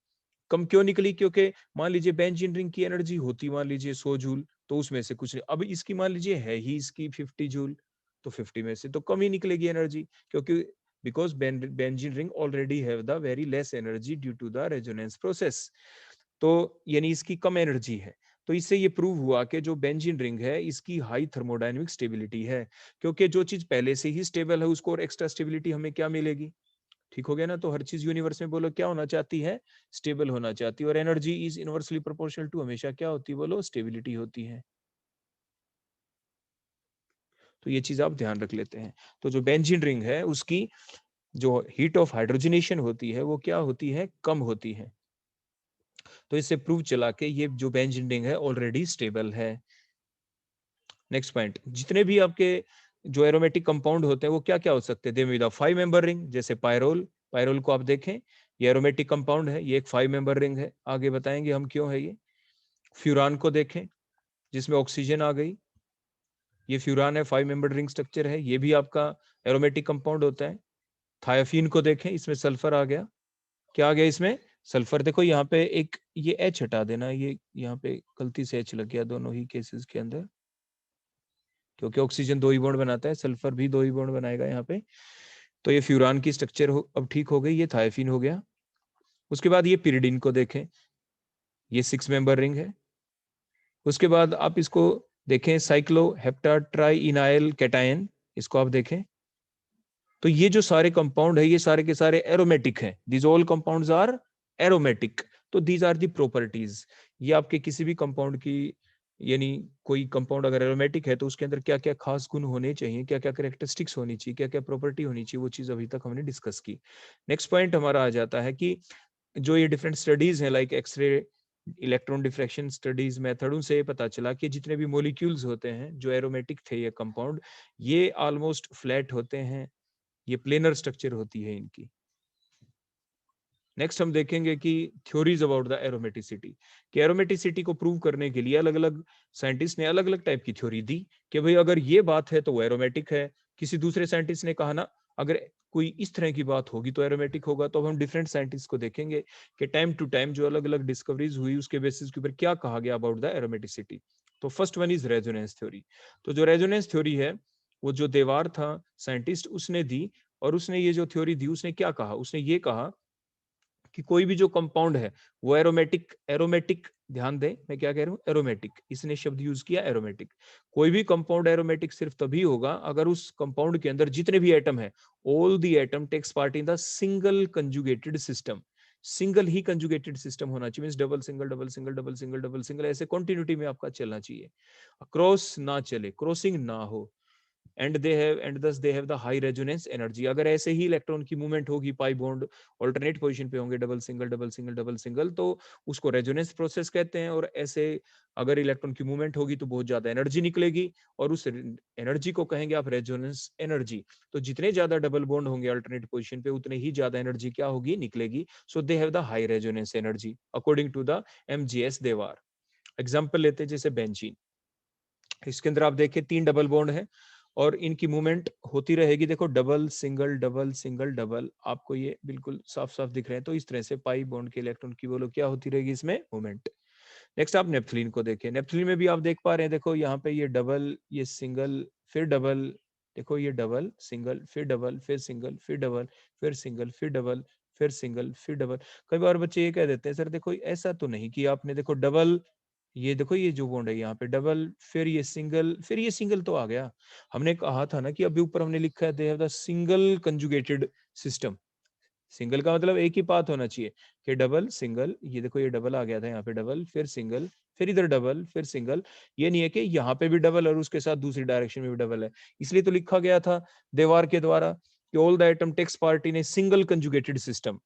कम क्यों निकली, क्योंकि मान लीजिए बेंजीन रिंग की एनर्जी होती मान लीजिए 100 जूल, तो उसमें से कुछ नहीं, अब इसकी मान लीजिए है ही इसकी 50 जूल, तो 50 में से तो कम ही निकलेगी एनर्जी, क्योंकि because benzene ring already have the very less energy due to the resonance process. तो यानी इसकी कम एनर्जी है। तो इससे ये प्रूव हुआ कि जो बेंजीन रिंग है इसकी हाई थर्मोडायनेमिक स्टेबिलिटी है, क्योंकि जो चीज पहले से ही स्टेबल है उसको और एक्स्ट्रा स्टेबिलिटी हमें क्या मिलेगी। ठीक हो गया ना। तो हर चीज यूनिवर्स में बोलो क्या होना चाहती है, स्टेबल होना चाहती है, और energy is inversely proportional to हमेशा क्या होती है, बोलो स्टेबिलिटी होती है। तो ये चीज आप ध्यान रख लेते हैं। तो जो बेंजीन रिंग है उसकी जो हीट ऑफ हाइड्रोजनेशन होती है वो क्या होती है, कम होती है। तो इससे प्रूव चला के ये जो बेंजीन रिंग है ऑलरेडी स्टेबल है। नेक्स्ट पॉइंट, जितने भी आपके जो एरोमेटिक कंपाउंड होते हैं वो क्या क्या हो सकते हैं, दे विद 5 मेंबर रिंग, जैसे पायरोल। पायरोल को आप देखें, ये एरोमेटिक कंपाउंड है, ये एक 5 मेंबर रिंग है, आगे बताएंगे हम क्यों है ये। फ्यूरान को देखें, जिसमें ऑक्सीजन आ गई, ये फ्यूरान है, 5 मेंबर रिंग स्ट्रक्चर है, ये भी आपका एरोमेटिक कंपाउंड होता है। थायोफीन को देखें, इसमें सल्फर आ गया, क्या आ गया इसमें, सल्फर। देखो यहाँ पे एक ये एच हटा देना, ये यहाँ पे गलती से एच लग गया दोनों ही केसेस के अंदर, क्योंकि ऑक्सीजन 2 ही बॉन्ड बनाता है, सल्फर भी 2 ही बॉन्ड बनाएगा यहाँ पे। तो ये फ्यूरान की स्ट्रक्चर अब ठीक हो गई, ये थायोफीन हो गया। उसके बाद ये पिरिडिन को देखें, ये 6 मेंबर रिंग है। उसके बाद आप इसको देखें, साइक्लोहेप्टाट्राइइनाइल कैटायन, इसको आप देखें। तो ये जो सारे कंपाउंड है ये सारे के सारे एरोमेटिक हैं, these all compounds are aromatic. तो दीज आर दी प्रॉपर्टीज, ये आपके किसी भी कंपाउंड की, यानी कोई कंपाउंड अगर एरोमेटिक है तो उसके अंदर क्या क्या खास गुण होने चाहिए, क्या क्या कैरेक्टरिस्टिक्स होनी चाहिए, क्या क्या प्रॉपर्टी होनी चाहिए, वो चीज अभी तक हमने डिस्कस की। नेक्स्ट पॉइंट हमारा आ जाता है कि जो ये डिफरेंट स्टडीज हैं like x ray, electron diffraction studies method, उनसे पता चला कि जितने भी मोलिक्यूल्स होते हैं जो एरोमेटिक थे ये कंपाउंड, ये ऑलमोस्ट फ्लैट होते हैं, ये प्लेनर स्ट्रक्चर होती है इनकी। नेक्स्ट हम देखेंगे कि थ्योरीज अबाउट द एरोमेटिसिटी, कि एरोमेटिसिटी को प्रूव करने के लिए अलग अलग साइंटिस्ट ने अलग अलग टाइप की थ्योरी दी कि भाई अगर ये बात है तो वो एरोमेटिक है। किसी दूसरे साइंटिस्ट ने कहा ना अगर कोई इस तरह की बात होगी तो एरोमेटिक होगा। तो अब हम डिफरेंट साइंटिस्ट को देखेंगे कि टाइम टू टाइम जो अलग अलग डिस्कवरीज हुई उसके बेसिस के ऊपर क्या कहा गया अबाउट द एरोमेटिसिटी। तो first one is resonance theory. तो जो रेजोनेंस थ्योरी है वो जो देवार था साइंटिस्ट उसने दी, और उसने ये जो थ्योरी दी उसने क्या कहा, उसने ये कहा कि कोई भी जो कंपाउंड है वो एरोमेटिक, एरोमेटिक ध्यान दें मैं क्या कह रहा हूँ, एरोमेटिक, इसने शब्द यूज किया एरोमेटिक। कोई भी कंपाउंड एरोमेटिक सिर्फ तभी होगा अगर उस कंपाउंड के अंदर जितने भी एटम है, all the atom takes part in the single conjugated system. Single ही कंजुगेटेड सिस्टम होना चाहिए, means double single double single double single double single, ऐसे कंटिन्यूटी में आपका चलना चाहिए, क्रॉस ना चले, क्रॉसिंग ना हो। एंड दस दे have the high resonance energy. अगर ऐसे ही इलेक्ट्रॉन की मूवमेंट होगी, पाई बॉन्ड ऑल्टरनेट पोजीशन पे होंगे, double single double single double single, तो उसको रेजोनेंस प्रोसेस कहते हैं। और ऐसे अगर इलेक्ट्रॉन की मूवमेंट होगी तो बहुत ज्यादा एनर्जी निकलेगी, और उस एनर्जी को कहेंगे आप रेजोनेंस एनर्जी। तो जितने ज्यादा डबल बॉन्ड होंगे अल्टरनेट पोजीशन पे उतने ही ज्यादा एनर्जी क्या होगी, निकलेगी। So they have the high resonance energy according to the MGS Dewar. Example लेते हैं जैसे बेंजीन, इसके अंदर आप देखिए 3 डबल बॉन्ड है और इनकी मूवमेंट होती रहेगी। देखो double single double single double, आपको ये बिल्कुल साफ साफ दिख रहे हैं। तो इस तरह से पाई बॉन्ड के इलेक्ट्रॉन की बोलो क्या होती रहेगी इसमें, मूवमेंट। नेक्स्ट आप नेप्थलीन को देखें, नेप्थलीन में भी आप देख पा रहे हैं, देखो यहाँ पे ये डबल, ये सिंगल, फिर डबल, देखो ये डबल सिंगल फिर डबल फिर सिंगल फिर डबल फिर सिंगल फिर डबल फिर सिंगल फिर डबल। कई बार बच्चे ये कह देते हैं सर देखो ऐसा तो नहीं कि आपने देखो डबल, ये देखो ये जो बॉन्ड है यहाँ पे डबल, फिर ये सिंगल, फिर ये सिंगल तो आ गया। हमने कहा था ना कि अभी ऊपर हमने लिखा है they have the single conjugated system. Single का मतलब एक ही पाथ होना चाहिए कि डबल सिंगल, ये देखो ये डबल आ गया था यहाँ पे, डबल फिर सिंगल फिर इधर डबल, फिर सिंगल। ये नहीं है कि यहाँ पे भी डबल और उसके साथ दूसरी डायरेक्शन में भी डबल है। इसलिए तो लिखा गया था देवार के द्वारा कि all the atom takes part in a single conjugated system.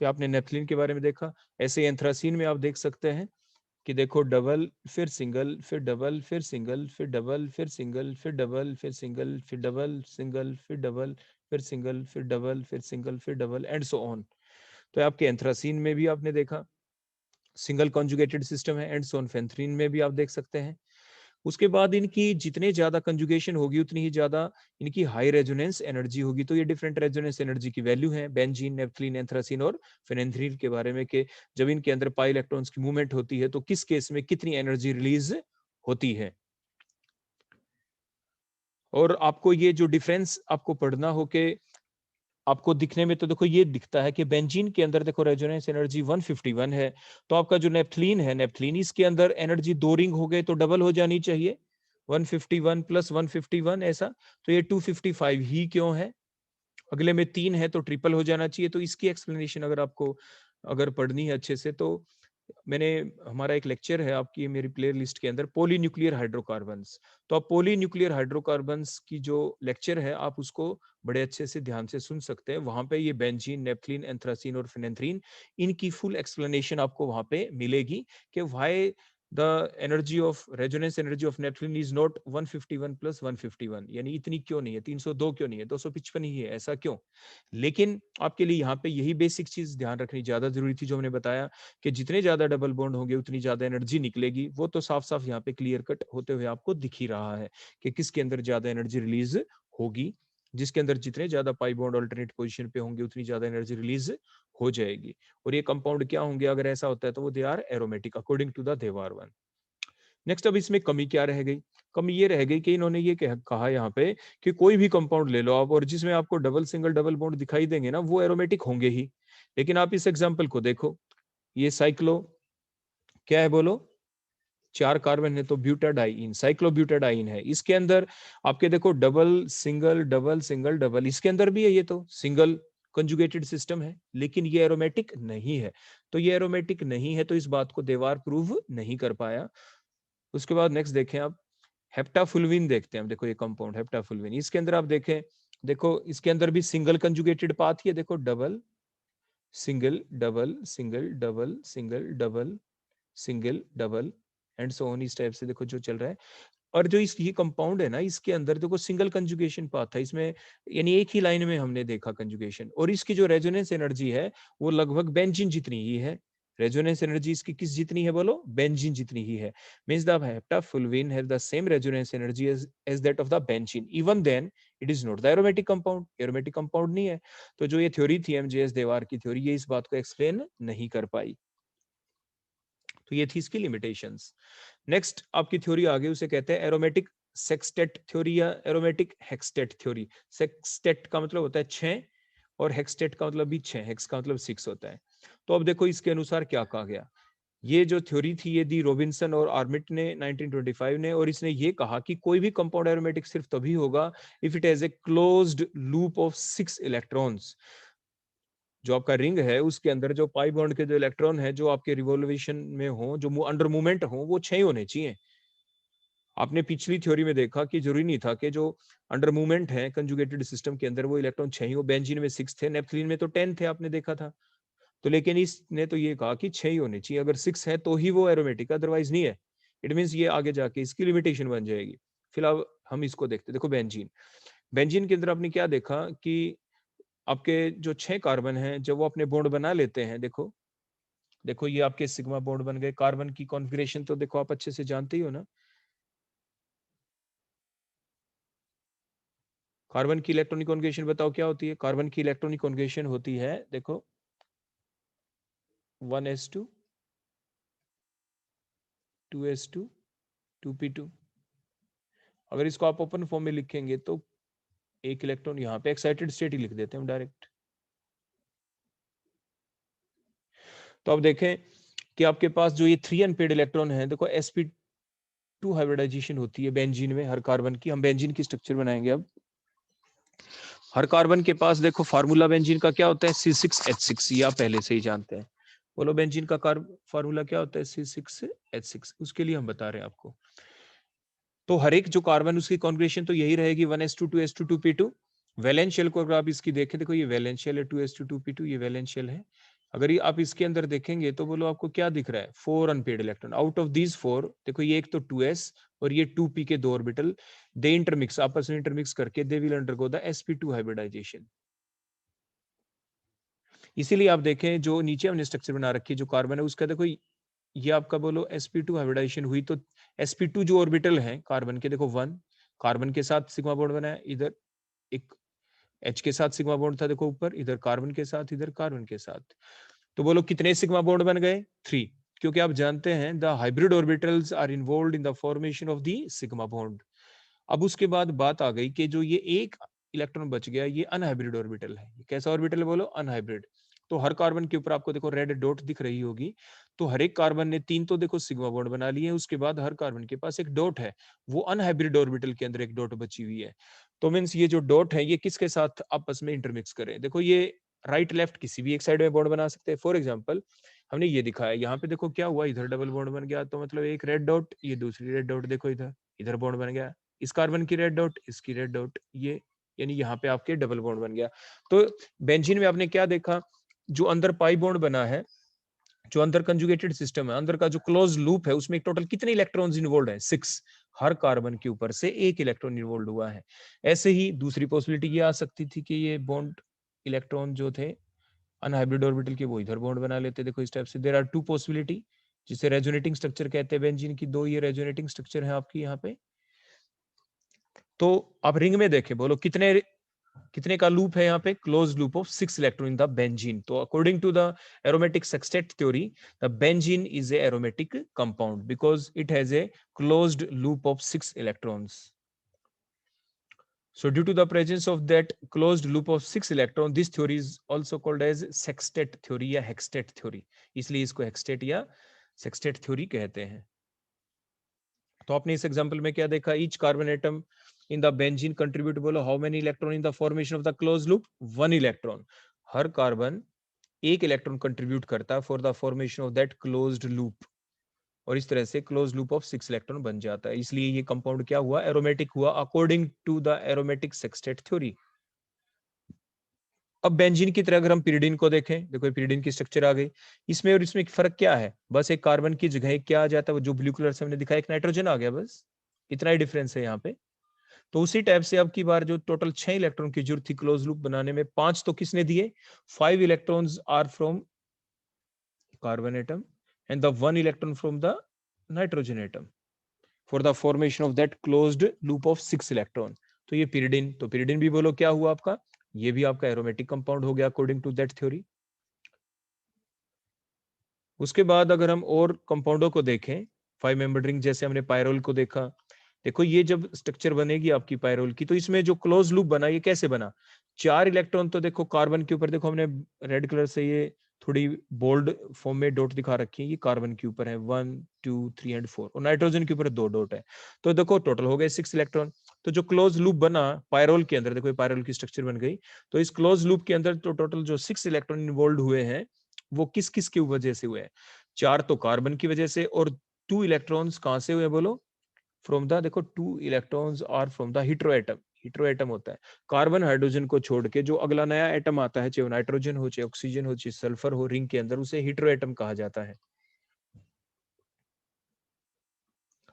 तो आपने नेफ्थलीन के बारे में देखा, ऐसे एंथ्रासीन में आप देख सकते हैं कि देखो डबल, फिर सिंगल, फिर डबल, फिर सिंगल, फिर डबल, फिर सिंगल, फिर डबल, फिर सिंगल, फिर डबल, सिंगल, फिर डबल, फिर सिंगल, फिर डबल, फिर सिंगल, फिर डबल एंड सो ऑन। तो आपके एंथ्रासीन में भी आपने देखा सिंगल कॉन्जुगेटेड सिस्टम है, एंड सो ऑन। फेंथ्रीन में भी आप देख सकते हैं। उसके बाद इनकी जितने ज्यादा कंजुगेशन होगी उतनी ही ज्यादा इनकी हाई रेजोनेंस एनर्जी होगी। तो ये डिफरेंट रेजोनेंस एनर्जी की वैल्यू है बेंजीन, नेफ्थलीन, एंथ्रासीन और फेनेंथ्रीन के बारे में कि जब इनके अंदर पाई इलेक्ट्रॉन्स की मूवमेंट होती है तो किस केस में कितनी एनर्जी रिलीज होती है। और आपको ये जो डिफरेंस आपको पढ़ना हो के आपको दिखने में तो देखो ये दिखता है कि बेंजीन के अंदर देखो रेजोनेंस एनर्जी 151 है, तो आपका जो नेफ्थलीन है, नेफ्थलीन इसके अंदर एनर्जी 2 रिंग हो गए तो डबल हो जानी चाहिए, 151 प्लस 151 ऐसा। तो ये 255 ही क्यों है, अगले में 3 है तो ट्रिपल हो जाना चाहिए। तो इसकी एक्सप्लेनेशन अगर आपको अगर पढ़नी है अच्छे से तो मैंने, हमारा एक लेक्चर है आपकी मेरी प्ले लिस्ट के अंदर, पॉली न्यूक्लियर हाइड्रोकार्बन्स। तो आप पॉली न्यूक्लियर हाइड्रोकार्बन्स की जो लेक्चर है आप उसको बड़े अच्छे से ध्यान से सुन सकते हैं। वहां पे ये बेंजीन, नेफ्थलीन, एंथ्रासीन और फेनेंथ्रीन इनकी फुल एक्सप्लेनेशन आपको वहां पे मिलेगी कि why the energy of resonance energy of naphthalene is not 151 plus 151, यानी इतनी क्यों नहीं है, 302 क्यों नहीं है, 255 ही है, ऐसा क्यों। लेकिन आपके लिए यहाँ पे यही बेसिक चीज ध्यान रखनी ज्यादा जरूरी थी जो हमने बताया कि जितने ज्यादा डबल बॉन्ड होंगे उतनी ज्यादा एनर्जी निकलेगी। वो तो साफ साफ यहाँ पे क्लियर कट होते हुए आपको दिख ही रहा है कि किसके अंदर ज्यादा एनर्जी रिलीज होगी। जिसके अंदर जितने ज्यादा पाई बॉन्ड अल्टरनेट पोजीशन पे होंगे उतनी ज्यादा एनर्जी रिलीज हो जाएगी। और ये कंपाउंड क्या होंगे अगर ऐसा होता है तो वो they are aromatic according to the Dewar one. Next, अब इसमें कमी क्या रह गई, कमी ये रह गई कि इन्होंने ये कहा यहाँ पे कि कोई भी कंपाउंड ले लो आप और जिसमें आपको डबल सिंगल डबल बॉन्ड दिखाई देंगे ना वो एरोमेटिक होंगे ही। लेकिन आप इस एग्जांपल को देखो, ये साइक्लो क्या है बोलो, 4 कार्बन है तो ब्यूटाडाइन, साइक्लोब्यूटाडाइन है। इसके अंदर आपके देखो double single double single double, इसके अंदर भी है, ये तो सिंगल कंजुगेटेड सिस्टम है, लेकिन ये एरोमेटिक नहीं है। तो ये एरोमेटिक नहीं है तो इस बात को देवार प्रूव नहीं कर पाया। उसके बाद नेक्स्ट देखें आप, हेप्टाफुल्विन देखते हैं हम। देखो ये कंपाउंड हेप्टाफुल्विन, इसके अंदर आप देखें, देखो इसके अंदर भी सिंगल कंजुगेटेड पाथ ही है। देखो double single double single double single double single double and so on, इस टाइप से देखो जो चल रहा है। और जो इस ये कंपाउंड है ना इसके अंदर देखो सिंगल कंजुगेशन पाथ था इसमें, यानी एक ही लाइन में हमने देखा कंजुगेशन। और इसकी जो रेजोनेंस एनर्जी है वो लगभग बेंजीन जितनी ही है। रेजोनेंस एनर्जी इसकी किस जितनी है बोलो, बेंजीन जितनी ही है। Means the heptafulvene have the same resonance energy as that of the benzene, even then it is not the aromatic compound, aromatic compound नहीं है। तो जो ये थ्योरी थी एमजेएस देवार की थ्योरी, ये इस बात को एक्सप्लेन नहीं कर पाई। तो ये थी इसकी लिमिटेशंस। नेक्स्ट आपकी थ्योरी आ गई, उसे कहते हैं एरोमेटिक सेक्सटेट थ्योरी या एरोमेटिक हेक्सटेट थ्योरी। सेक्सटेट का मतलब होता है 6 और हेक्सटेट का मतलब भी 6, हेक्स का मतलब 6 होता है। तो अब देखो इसके अनुसार क्या कहा गया। ये जो थ्योरी थी ये दी रॉबिन्सन और आर्मिट ने 1925 ने, और इसने ये कहा कि कोई भी कंपाउंड एरोमेटिक सिर्फ तभी होगा if it has a closed loop of 6 electrons. जो आपका रिंग है उसके अंदर जो पाई बॉन्ड के जो इलेक्ट्रॉन है जो आपके रिवॉल्यूशन में हो, जो अंडर मूवमेंट हो, वो 6 होने चाहिए। आपने पिछली थ्योरी में देखा कि जरूरी नहीं था कि जो अंडर मूवमेंट है कंजुगेटेड सिस्टम के अंदर वो इलेक्ट्रॉन 6 ही हो। बेंजीन में 6 थे, नेफ्थलीन में तो 10 थे, आपने देखा था। तो लेकिन इसने तो ये कहा कि 6 ही होने चाहिए, अगर 6 है तो ही वो एरोमेटिक, अदरवाइज नहीं है। इट मींस ये आगे जाके इसकी लिमिटेशन बन जाएगी। फिलहाल हम इसको देखते, देखो बेंजीन, बेंजीन के अंदर आपने क्या देखा कि आपके जो 6 कार्बन हैं जब वो अपने बॉन्ड बना लेते हैं, देखो देखो ये आपके सिग्मा बॉन्ड बन गए। कार्बन की कॉन्फ़िगरेशन तो देखो आप अच्छे से जानते ही हो ना। कार्बन की इलेक्ट्रॉनिक कॉन्फ़िगरेशन बताओ क्या होती है। कार्बन की इलेक्ट्रॉनिक कॉन्फ़िगरेशन होती है देखो 1s2 2s2 2p2। अगर इसको आप ओपन फॉर्म में लिखेंगे तो एक इलेक्ट्रॉन यहाँ पे एक्साइटेड स्टेट ही लिख देते हैं हम डायरेक्ट। तो अब देखें कि आपके पास जो ये 3 अनपेड इलेक्ट्रॉन है, देखो sp2 हाइब्रिडाइजेशन होती है बेंजीन में हर कार्बन की। हम बेंजीन की स्ट्रक्चर बनाएंगे अब। हर कार्बन के पास देखो फार्मूला बेंजीन का क्या होता है, C6H6, ये आप पहले से ही जानते हैं। बोलो बेंजीन का फार्मूला क्या होता है? C6H6, उसके लिए हम बता रहे हैं आपको। तो हर एक जो कार्बन उसकी कॉन्ग्रेशन तो यही रहेगी 1s2 2s2 2p2। Valence shell को अगर आप इसकी देखें, देखो ये वैलेंस शेल है 2s2 2p2, ये वैलेंस शेल है। अगर ये आप इसके अंदर देखेंगे तो बोलो आपको क्या दिख रहा है? 4 unpaired electron. Out of these 4 देखो ये एक तो 2s और ये 2p के 2 ऑर्बिटल, दे इंटरमिक्स, आपस में इंटरमिक्स करके they will undergo the sp2 hybridization. इसीलिए आप देखें जो नीचे हमने स्ट्रक्चर बना रखी है जो कार्बन है उसका, देखो ये आपका बोलो sp2 हाइब्रिडाइजेशन हुई तो sp2 जो ऑर्बिटल है कार्बन के, देखो 1 कार्बन के साथ सिग्मा बॉन्ड बना है, इधर एक H के साथ सिग्मा बॉन्ड था, देखो ऊपर, इधर कार्बन के साथ, इधर कार्बन के साथ। तो बोलो कितने सिग्मा बॉन्ड बन गए? 3, क्योंकि आप जानते हैं the hybrid orbitals are involved in the formation of the sigma bond. अब उसके बाद बात आ गई कि जो ये एक इलेक्ट्रॉन बच गया ये अनहाइब्रिड ऑर्बिटल है। ये कैसा ऑर्बिटल है? बोलो अनहाइब्रिड। तो हर कार्बन के ऊपर आपको देखो रेड डॉट दिख रही होगी। तो हर एक कार्बन ने 3 तो देखो सिग्मा बॉन्ड बना लिए, उसके बाद हर कार्बन के पास एक डॉट है, वो अनहाइब्रिड ऑर्बिटल के अंदर एक डॉट बची हुई है। तो मीन्स ये जो डॉट है ये किसके साथ आपस में इंटरमिक्स करें? देखो ये राइट लेफ्ट किसी भी एक साइड में बॉन्ड बना सकते हैं। फॉर एग्जाम्पल हमने ये दिखाया, यहाँ पे देखो क्या हुआ, इधर डबल बॉन्ड बन गया, तो मतलब एक रेड डॉट, ये दूसरी रेड डॉट, देखो इधर इधर बॉन्ड बन गया, इस कार्बन की रेड डॉट, इसकी रेड डॉट, ये यानी यहाँ पे आपके डबल बॉन्ड बन गया। तो बेंजीन में आपने क्या देखा? जो अंदर पाई बॉन्ड बना है, जो अंदर कंजुगेटेड सिस्टम है, अंदर का जो क्लोज लूप है, उसमें टोटल कितने इलेक्ट्रॉन्स इन्वॉल्व है? 6। हर कार्बन के ऊपर से एक इलेक्ट्रॉन इन्वॉल्व हुआ है। ऐसे ही दूसरी पॉसिबिलिटी ये आ सकती थी कि ये बॉन्ड इलेक्ट्रॉन जो थे अनहाइब्रिड ऑर्बिटल के, वो इधर बॉन्ड बना लेते। देखो इस टाइप से देयर आर 2 पॉसिबिलिटी, जिसे रेजोनेटिंग स्ट्रक्चर कहते हैं बेंजीन की। 2 ये रेजोनेटिंग स्ट्रक्चर है आपकी यहाँ पे। तो आप रिंग में देखें, बोलो कितने कितने का लूप है यहाँ पे? Close loop of 6 electron in the benzene. तो according to the aromatic sextet theory, the benzene is a aromatic compound because it has a closed loop of 6 electrons. So due to the presence of that closed loop of 6 electron, this theory is also called as sextet theory या hextet theory. इसलिए इसको hextet या sextet theory कहते हैं. तो आपने इस example में क्या देखा? Each carbon atom in the benzene contribute, बोलो how many electron in the formation of the closed loop? 1 electron. Her carbon एक इलेक्ट्रॉन कंट्रीब्यूट करता है for the formation of that closed loop, और इस तरह से क्लोज लूप ऑफ 6 इलेक्ट्रॉन बन जाता है। इसलिए ये कंपाउंड क्या हुआ? एरोमेटिक हुआ according to the aromatic sextet theory. अब बेंजीन की तरह अगर हम पिरिडीन को देखें, देखो पिरिडीन की स्ट्रक्चर आ गई। इसमें और इसमें फर्क क्या है? बस एक कार्बन की जगह क्या आ जाता है, वो जो ब्लू कलर से हमने दिखाया, एक नाइट्रोजन आ गया, बस इतना ही डिफरेंस है यहाँ पे। तो उसी टाइप से अब की बार जो टोटल 6 इलेक्ट्रॉन की जरूरत थी क्लोज लूप बनाने में, 5 तो किसने दिए? 5 electrons are from carbon atom and the 1 electron from the nitrogen atom for the formation of that closed loop of 6 electron. तो ये पिरिडिन, तो पिरिडिन भी बोलो क्या हुआ आपका? ये भी आपका एरोमेटिक कंपाउंड हो गया अकॉर्डिंग टू दैट थ्योरी। उसके बाद अगर हम और कंपाउंडों को देखें, 5 मेंबर्ड रिंग, जैसे हमने पायरोल को देखा, देखो ये जब स्ट्रक्चर बनेगी आपकी पायरोल की, तो इसमें जो क्लोज लूप बना, ये कैसे बना? 4 इलेक्ट्रॉन तो देखो कार्बन के ऊपर, देखो हमने रेड कलर से ये थोड़ी बोल्ड फॉर्म में डॉट दिखा रखी है, ये कार्बन के ऊपर है 1 2 3 एंड 4, और नाइट्रोजन के ऊपर 2 डॉट है। तो देखो टोटल हो गए 6 इलेक्ट्रॉन। तो जो क्लोज लूप बना पायरोल के अंदर, देखो पायरोल की स्ट्रक्चर बन गई, तो इस क्लोज लूप के अंदर तो टोटल जो 6 इलेक्ट्रॉन इन्वॉल्व हुए हैं, वो किस किस की वजह से हुए हैं? 4 तो कार्बन की वजह से, और 2 इलेक्ट्रॉन्स कहां से हुए बोलो? फ्रॉम द, देखो 2 electrons are from the hetero atom. Hetero atom होता है कार्बन हाइड्रोजन को छोड़ के जो अगला नया एटम आता है, चाहे नाइट्रोजन हो, चाहे ऑक्सीजन हो, चाहे सल्फर हो, रिंग के अंदर, उसे हीट्रो एटम कहा जाता है।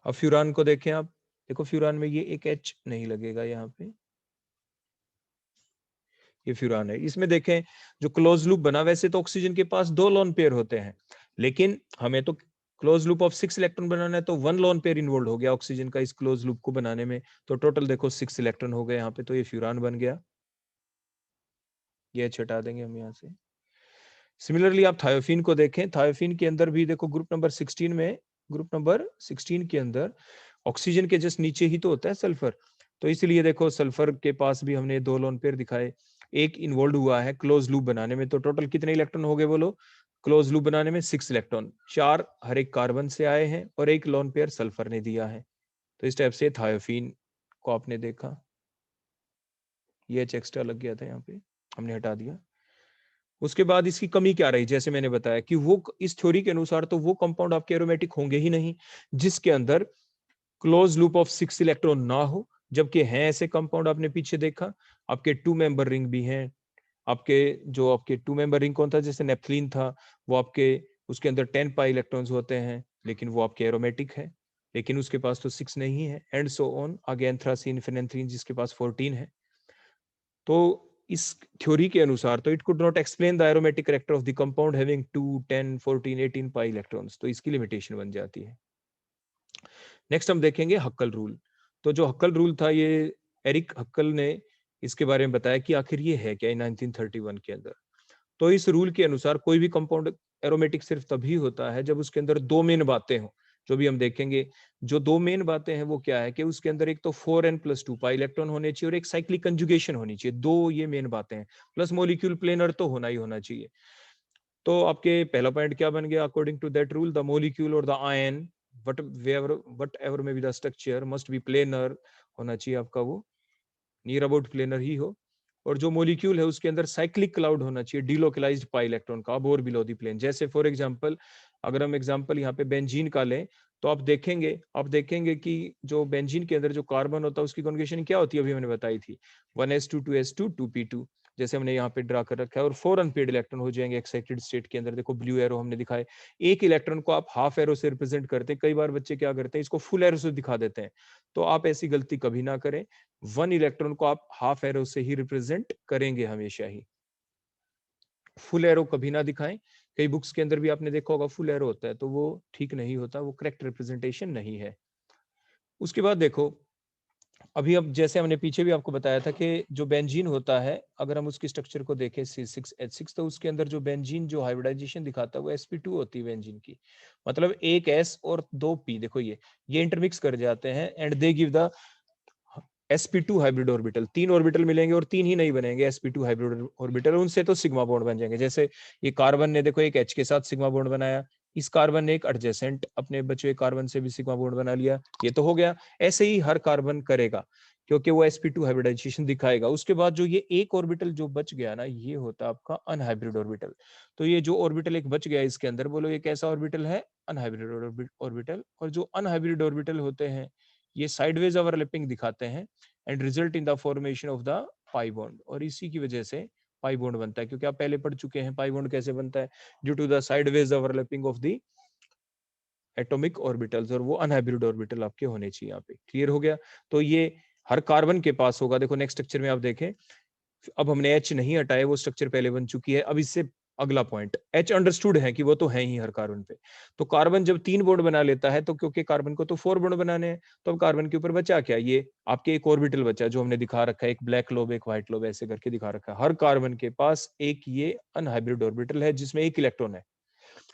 अब फ्यूरान को देखें आप, देखो फ्यूरान में ये एक एच नहीं लगेगा यहाँ पे, ये फ्यूरान है। इसमें देखें जो क्लोज लूप बना, वैसे तो ऑक्सीजन के पास 2 लोन पेयर होते हैं, लेकिन हमें तो क्लोज लूप ऑफ 6 इलेक्ट्रॉन बनाना है, तो 1 लोन पेयर इन्वॉल्व हो गया ऑक्सीजन का इस क्लोज लूप को बनाने में। तो टोटल देखो 6 इलेक्ट्रॉन हो गए यहाँ पे, तो ये फ्यूरान बन गया। ये एच हटा देंगे हम यहाँ से। सिमिलरली आप थायोफीन को देखें, थायोफीन के अंदर भी देखो ग्रुप नंबर 16 में, ग्रुप नंबर 16 के अंदर ऑक्सीजन के जस्ट नीचे ही तो होता है सल्फर। तो इसलिए देखो सल्फर के पास भी हमने 2 लोन पेयर दिखाए, एक इन्वॉल्व हुआ है क्लोज लूप बनाने में। तो टोटल कितने इलेक्ट्रॉन हो गए बोलो? क्लोज लूप बनाने में 6 इलेक्ट्रॉन, 4 हर एक कार्बन से आए हैं और एक लोन पेयर सल्फर ने दिया है। तो इस टाइप से थायोफीन को आपने देखा, ये एच एक्स्ट्रा लग गया था यहाँ पे, हमने हटा दिया। उसके बाद इसकी कमी क्या रही, जैसे मैंने बताया कि वो इस थ्योरी के अनुसार तो वो कंपाउंड आपके एरोमेटिक होंगे ही नहीं जिसके अंदर क्लोज लूप ऑफ 6 इलेक्ट्रॉन ना हो, जबकि हैं ऐसे कंपाउंड आपने पीछे देखा, आपके 2 मेंबर रिंग भी हैं। आपके 2 मेंबर रिंग कौन था, जैसे नेपथलीन था, वो आपके उसके अंदर 10 पाई इलेक्ट्रॉन्स होते हैं, लेकिन वो आपके एरोमेटिक है, लेकिन उसके पास तो 6 नहीं है, एंड सो ऑन। आगे एंथ्रासीन, फेनेंथ्रीन जिसके पास 14 है। तो इस थ्योरी के अनुसार तो it could not explain the aromatic character of the compound having 2, 10, 14, 18 pi electrons, तो इसकी लिमिटेशन बन जाती है। नेक्स्ट हम देखेंगे हक्कल रूल। तो जो हक्कल रूल था, ये एरिक हक्कल ने इसके बारे में बताया कि आखिर ये है क्या 1931 के अंदर। तो इस रूल के अनुसार कोई भी कंपाउंड एरोमेटिक सिर्फ तभी होता है जब उसके अंदर दो मेन बातें हों, जो भी हम देखेंगे। जो दो मेन बातें हैं वो क्या है कि उसके अंदर एक तो 4n+2 पाई इलेक्ट्रॉन होने चाहिए और एक साइक्लिक कंजुगेशन होनी चाहिए। दो ये मेन बातें हैं, प्लस मोलिक्यूल प्लेनर तो होना ही होना चाहिए। तो आपके पहला पॉइंट क्या बन गया, according to that rule the molecule और the ion whatever may be the structure must be planar, होना चाहिए आपका वो नियर अबाउट प्लेनर ही हो। और जो मोलिक्यूल है उसके अंदर साइक्लिक क्लाउड होना चाहिए डिलोकलाइज्ड पाई इलेक्ट्रॉन का, अब और बिलो दी प्लेन। जैसे फॉर एग्जांपल, अगर हम एग्जांपल यहाँ पे बेंजीन का लें, तो आप देखेंगे कि जो बेंजीन के अंदर जो कार्बन होता है उसकी कॉन्जुगेशन क्या होती है, अभी मैंने बताई थी 1s2 2s2 2p2, जैसे हमने यहाँ पे ड्रा कर रखा है। और 4 अनपेड इलेक्ट्रॉन हो जाएंगे एक्साइटेड स्टेट के अंदर। देखो ब्लू एरो हमने दिखाए, एक इलेक्ट्रॉन को आप हाफ एरो से रिप्रेजेंट करते हैं, कई बार बच्चे क्या करते हैं इसको फुल एरो से दिखा देते हैं, तो आप ऐसी गलती कभी ना करें। 1 इलेक्ट्रॉन को आप हाफ एरो से ही रिप्रेजेंट करेंगे हमेशा ही, फुल एरो कभी ना दिखाएं। कई बुक्स के अंदर भी आपने देखा होगा फुल एरो होता है, तो वो ठीक नहीं होता, वो करेक्ट रिप्रेजेंटेशन नहीं है। उसके बाद देखो, अभी अब जैसे हमने पीछे भी आपको बताया था कि जो बेंजीन होता है, अगर हम उसकी स्ट्रक्चर को देखें C6H6, तो उसके अंदर जो बेंजीन जो हाइब्रिडाइजेशन दिखाता है वो sp2 होती है बेंजीन की। मतलब एक S और दो P, देखो ये इंटरमिक्स कर जाते हैं and they give the sp2 hybrid orbital. 3 orbital मिलेंगे और 3 ही नहीं बनेंगे sp2 हाइब्रिड ऑर्बिटल, उनसे तो सिग्मा बॉन्ड बन जाएंगे। जैसे ये कार्बन ने देखो एक H के साथ सिग्मा बॉन्ड बनाया, इस कार्बन ने एक एडजेसेंट अपने बचे हुए कार्बन से भी सिग्मा बॉन्ड बना लिया, ये तो हो गया। ऐसे ही हर कार्बन करेगा क्योंकि वो sp2 हाइब्रिडाइजेशन दिखाएगा। उसके बाद जो ये एक ऑर्बिटल जो बच गया ना, ये होता है आपका अनहाइब्रिड ऑर्बिटल। तो ये जो ऑर्बिटल एक बच गया इसके अंदर, बोलो ये कैसा ऑर्बिटल है, अनहाइब्रिड ऑर्बिटल। और जो अनहाइब्रिड ऑर्बिटल होते हैं ये साइडवेज ओवरलैपिंग दिखाते हैं and result in the formation of the pi bond, और इसी की वजह से पाई बॉन्ड बनता है। क्योंकि आप पहले पढ़ चुके हैं पाई बॉन्ड कैसे बनता है, due to the sideways overlapping of the atomic orbitals, और वो अनहाइब्रिड ऑर्बिटल आपके होने चाहिए। यहाँ पे क्लियर हो गया। तो ये हर कार्बन के पास होगा। देखो नेक्स्ट स्ट्रक्चर में आप देखें, अब हमने एच नहीं हटाए, वो स्ट्रक्चर पहले बन चुकी है। अब इससे अगला पॉइंट, एच अंडरस्टूड है कि वो तो है ही हर कार्बन पे। तो कार्बन जब 3 बॉन्ड बना लेता है, तो क्योंकि कार्बन को तो 4 बॉन्ड बनाने हैं, तो अब कार्बन के ऊपर बचा क्या, ये आपके एक ऑर्बिटल बचा जो हमने दिखा रखा है, एक ब्लैक लोब एक व्हाइट लोब ऐसे करके दिखा रखा है। हर कार्बन के पास एक ये अनहाइब्रिड ऑर्बिटल है जिसमें एक इलेक्ट्रॉन है।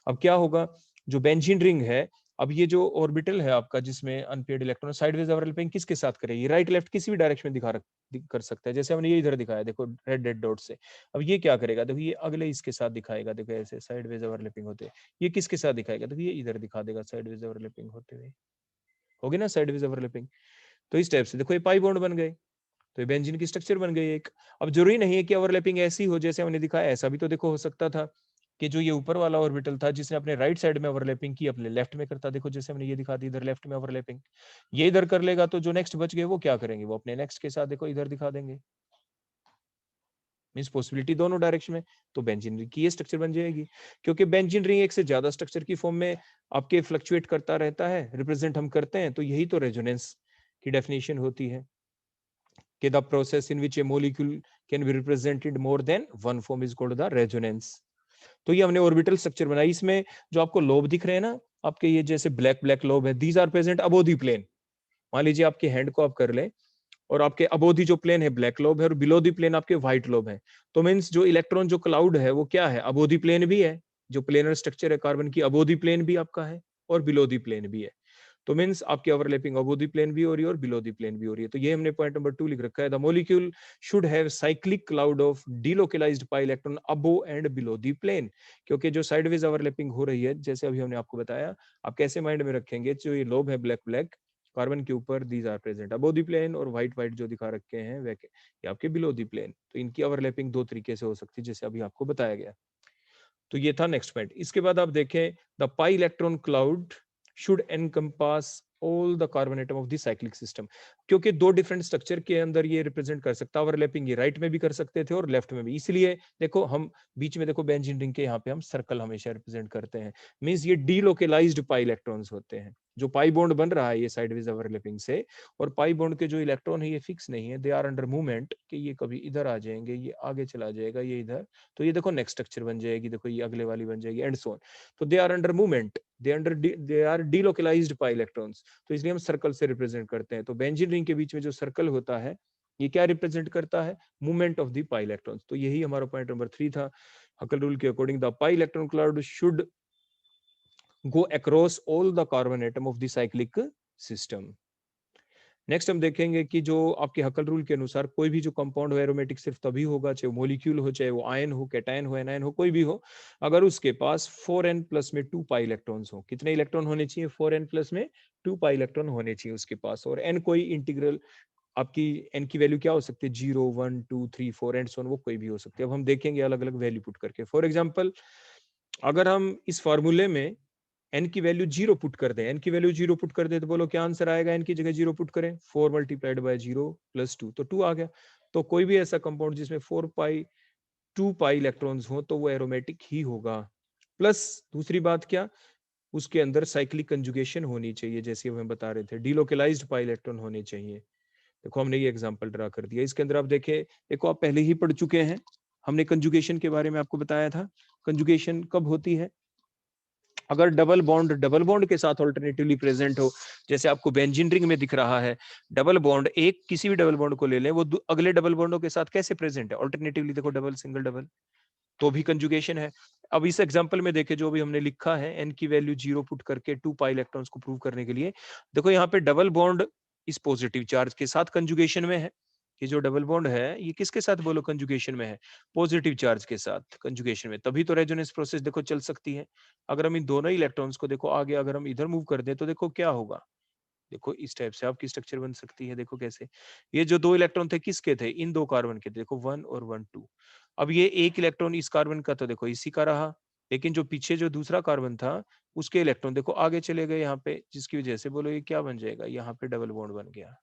अब क्या होगा, जो बेंजीन रिंग है, अब ये जो ऑर्बिटल है आपका जिसमें अनपेड इलेक्ट्रॉन, साइडवेज ओवरलैपिंग किसके साथ करेगी, राइट लेफ्ट किसी भी डायरेक्शन में कर सकता है। जैसे हमने ये इधर दिखाया, देखो रेड रेड डॉट से। अब ये क्या करेगा, देखो ये अगले इसके साथ दिखाएगा, देखो ऐसे साइडवेज ओवरलैपिंग होते हैं। ये किसके साथ दिखाएगा, देखो ये इधर दिखा देगा साइडवेज ओवरलैपिंग होते हुए, होगी ना साइडवेज ओवरलैपिंग। तो इस टाइप से देखो ये पाई बॉन्ड बन गए, तो ये बेंजीन की स्ट्रक्चर बन गई एक। अब जरूरी नहीं है कि ओवरलैपिंग ऐसी हो जैसे हमने दिखाया, ऐसा भी तो देखो हो सकता था कि जो ये ऊपर वाला ऑर्बिटल था जिसने अपने राइट साइड में ओवरलैपिंग की, अपने लेफ्ट में करता। देखो जैसे हमने ये दिखा दी, इधर लेफ्ट में ओवरलैपिंग, ये इधर कर लेगा, तो जो नेक्स्ट बच गए वो क्या करेंगे, वो अपने नेक्स्ट के साथ देखो इधर दिखा देंगे। मींस पॉसिबिलिटी दोनों डायरेक्शन में, तो बेंजीन रिंग की ये स्ट्रक्चर बन जाएगी। क्योंकि बेंजीन रिंग एक से ज्यादा स्ट्रक्चर की फॉर्म में आपके फ्लक्चुएट करता रहता है, रिप्रेजेंट हम करते हैं, तो यही तो रेजोनेंस की डेफिनेशन होती है कि the process in which a molecule can be represented more than one form is called the resonance। तो ये हमने ऑर्बिटल स्ट्रक्चर बनाई। इसमें जो आपको लोब दिख रहे हैं ना, आपके ये जैसे ब्लैक ब्लैक लोब है, these are present above the plane. मान लीजिए आपके हैंड को आप कर लें, और आपके अबोव द जो प्लेन है ब्लैक लोब है, और बिलो द प्लेन आपके व्हाइट लोब है। तो मींस जो इलेक्ट्रॉन जो क्लाउड है वो क्या है, अबोव द प्लेन भी है। जो प्लेनर स्ट्रक्चर है कार्बन की, अबोव द प्लेन भी आपका है और बिलो द प्लेन भी है। तो मींस आपकी ओवरलैपिंग अबोव द प्लेन भी हो रही है और बिलो द प्लेन भी हो रही है। तो ये हमने पॉइंट नंबर 2 लिख रखा है, the molecule should have cyclic cloud of delocalized pi electron above and below the plane. क्योंकि जो साइडवेज ओवरलैपिंग हो रही है, जैसे अभी हमने आपको बताया, आप कैसे माइंड में रखेंगे, जो ये लोब है ब्लैक ब्लैक, कार्बन के ऊपर these are present above the plane, और व्हाइट व्हाइट जो दिखा रखे हैं वे ये आपके बिलो द प्लेन। तो इनकी ओवरलैपिंग दो तरीके से हो सकती है जैसे अभी आपको बताया गया। तो ये था नेक्स्ट पॉइंट। इसके बाद आप देखें the pi electron cloud should encompass all the carbon atom of the cyclic system, क्योंकि दो डिफरेंट स्ट्रक्चर के अंदर ये रिप्रेजेंट कर सकता है। ओवरलैपिंग ये राइट में भी कर सकते थे और लेफ्ट में भी, इसलिए देखो हम बीच में देखो बेंजीन रिंग के यहाँ पे हम सर्कल हमेशा रिप्रेजेंट करते हैं। मींस ये डीलोकलाइज्ड पाई इलेक्ट्रॉन्स होते हैं। जो पाई बॉन्ड बन रहा है ये साइडवेज ओवरलैपिंग से, और पाई बॉन्ड के जो इलेक्ट्रॉन है ये फिक्स नहीं है, दे आर अंडर मूवमेंट, कि ये कभी इधर आ जाएंगे, ये आगे चला जाएगा, ये इधर, तो ये देखो नेक्स्ट स्ट्रक्चर बन जाएगी, देखो ये अगले वाली बन जाएगी एंड सो ऑन। तो they are under movement, they are delocalized pi electrons, तो इसलिए हम सर्कल से रिप्रेजेंट करते हैं। तो बेंजीन रिंग के बीच में जो सर्कल होता है ये क्या रिप्रेजेंट करता है? Movement of the pi electrons. तो यही हमारा पॉइंट नंबर 3 था। हकल रूल के according the pi electron cloud should go across all the carbon atom of the cyclic system। Next हम देखेंगे कि जो आपके हकल रूल के अनुसार कोई भी जो कंपाउंड हो एरोमेटिक सिर्फ तभी होगा, चाहे वो मोलिक्यूल हो, चाहे वो आयन हो, कैटायन हो, एनायन हो, कोई भी हो, अगर उसके पास 4n प्लस में 2 पाई इलेक्ट्रॉन्स हो। कितने इलेक्ट्रॉन होने चाहिए? 4n प्लस में 2 पाई इलेक्ट्रॉन होने चाहिए उसके पास। और n कोई इंटीग्रल, आपकी n की वैल्यू क्या हो सकती है? 0 1 2 3 4 एंड सो ऑन, वो कोई भी हो सकती है। अब हम देखेंगे अलग अलग वैल्यू पुट करके। फॉर एग्जाम्पल अगर हम इस फॉर्मूले में n की वैल्यू 0 पुट कर दें, n की वैल्यू 0 पुट कर दें तो बोलो क्या आंसर आएगा? n की जगह 0 पुट करें, 4 मल्टीप्लाइड बाय 0 प्लस 2, तो 2 आ गया। तो कोई भी ऐसा कंपाउंड जिसमें 4 पाई 2 पाई इलेक्ट्रॉन्स हो तो वो एरोमेटिक ही होगा। प्लस दूसरी बात क्या, उसके अंदर साइक्लिक कंजुगेशन होनी चाहिए, जैसे हम बता रहे थे, डीलोकलाइज्ड पाई इलेक्ट्रॉन होने चाहिए। देखो हमने ये एग्जांपल ड्रा कर दिया। इसके अंदर आप देखें, देखो आप पहले ही पढ़ चुके हैं, हमने कंजुगेशन के बारे में आपको बताया था। कंजुगेशन कब होती है? अगर डबल बॉन्ड के साथ ऑल्टरनेटिवली प्रेजेंट हो, जैसे आपको बेंजीन रिंग में दिख रहा है, डबल बॉन्ड, एक किसी भी डबल बॉन्ड को ले लें, वो अगले डबल बॉन्डों के साथ कैसे प्रेजेंट है? ऑल्टरनेटिवली। देखो डबल सिंगल डबल, तो भी कंजुगेशन है। अब इस एग्जांपल में देखें जो भी हमने लिखा है, n की वैल्यू 0 पुट करके 2 पाई इलेक्ट्रॉन्स को प्रूव करने के लिए, देखो यहाँ पे डबल बॉन्ड इस पॉजिटिव चार्ज के साथ कंजुगेशन में है। ये जो डबल बॉन्ड है ये किसके साथ बोलो कंजुगेशन में है? पॉजिटिव चार्ज के साथ कंजुगेशन में, तभी तो रेजोनेंस प्रोसेस देखो चल सकती है। अगर हम इन दोनों इलेक्ट्रॉन्स को देखो आगे अगर हम इधर मूव कर दें तो देखो क्या होगा? देखो इस टाइप से आपकी स्ट्रक्चर बन सकती है। देखो कैसे, ये जो दो इलेक्ट्रॉन थे किसके थे? इन दो कार्बन के थे, देखो 1 और 1 2। अब ये एक इलेक्ट्रॉन इस कार्बन का तो देखो इसी का रहा, लेकिन जो पीछे जो दूसरा कार्बन था उसके इलेक्ट्रॉन देखो आगे चले गए यहाँ पे, जिसकी वजह से बोलो ये क्या बन जाएगा? यहाँ पे डबल बॉन्ड बन गया।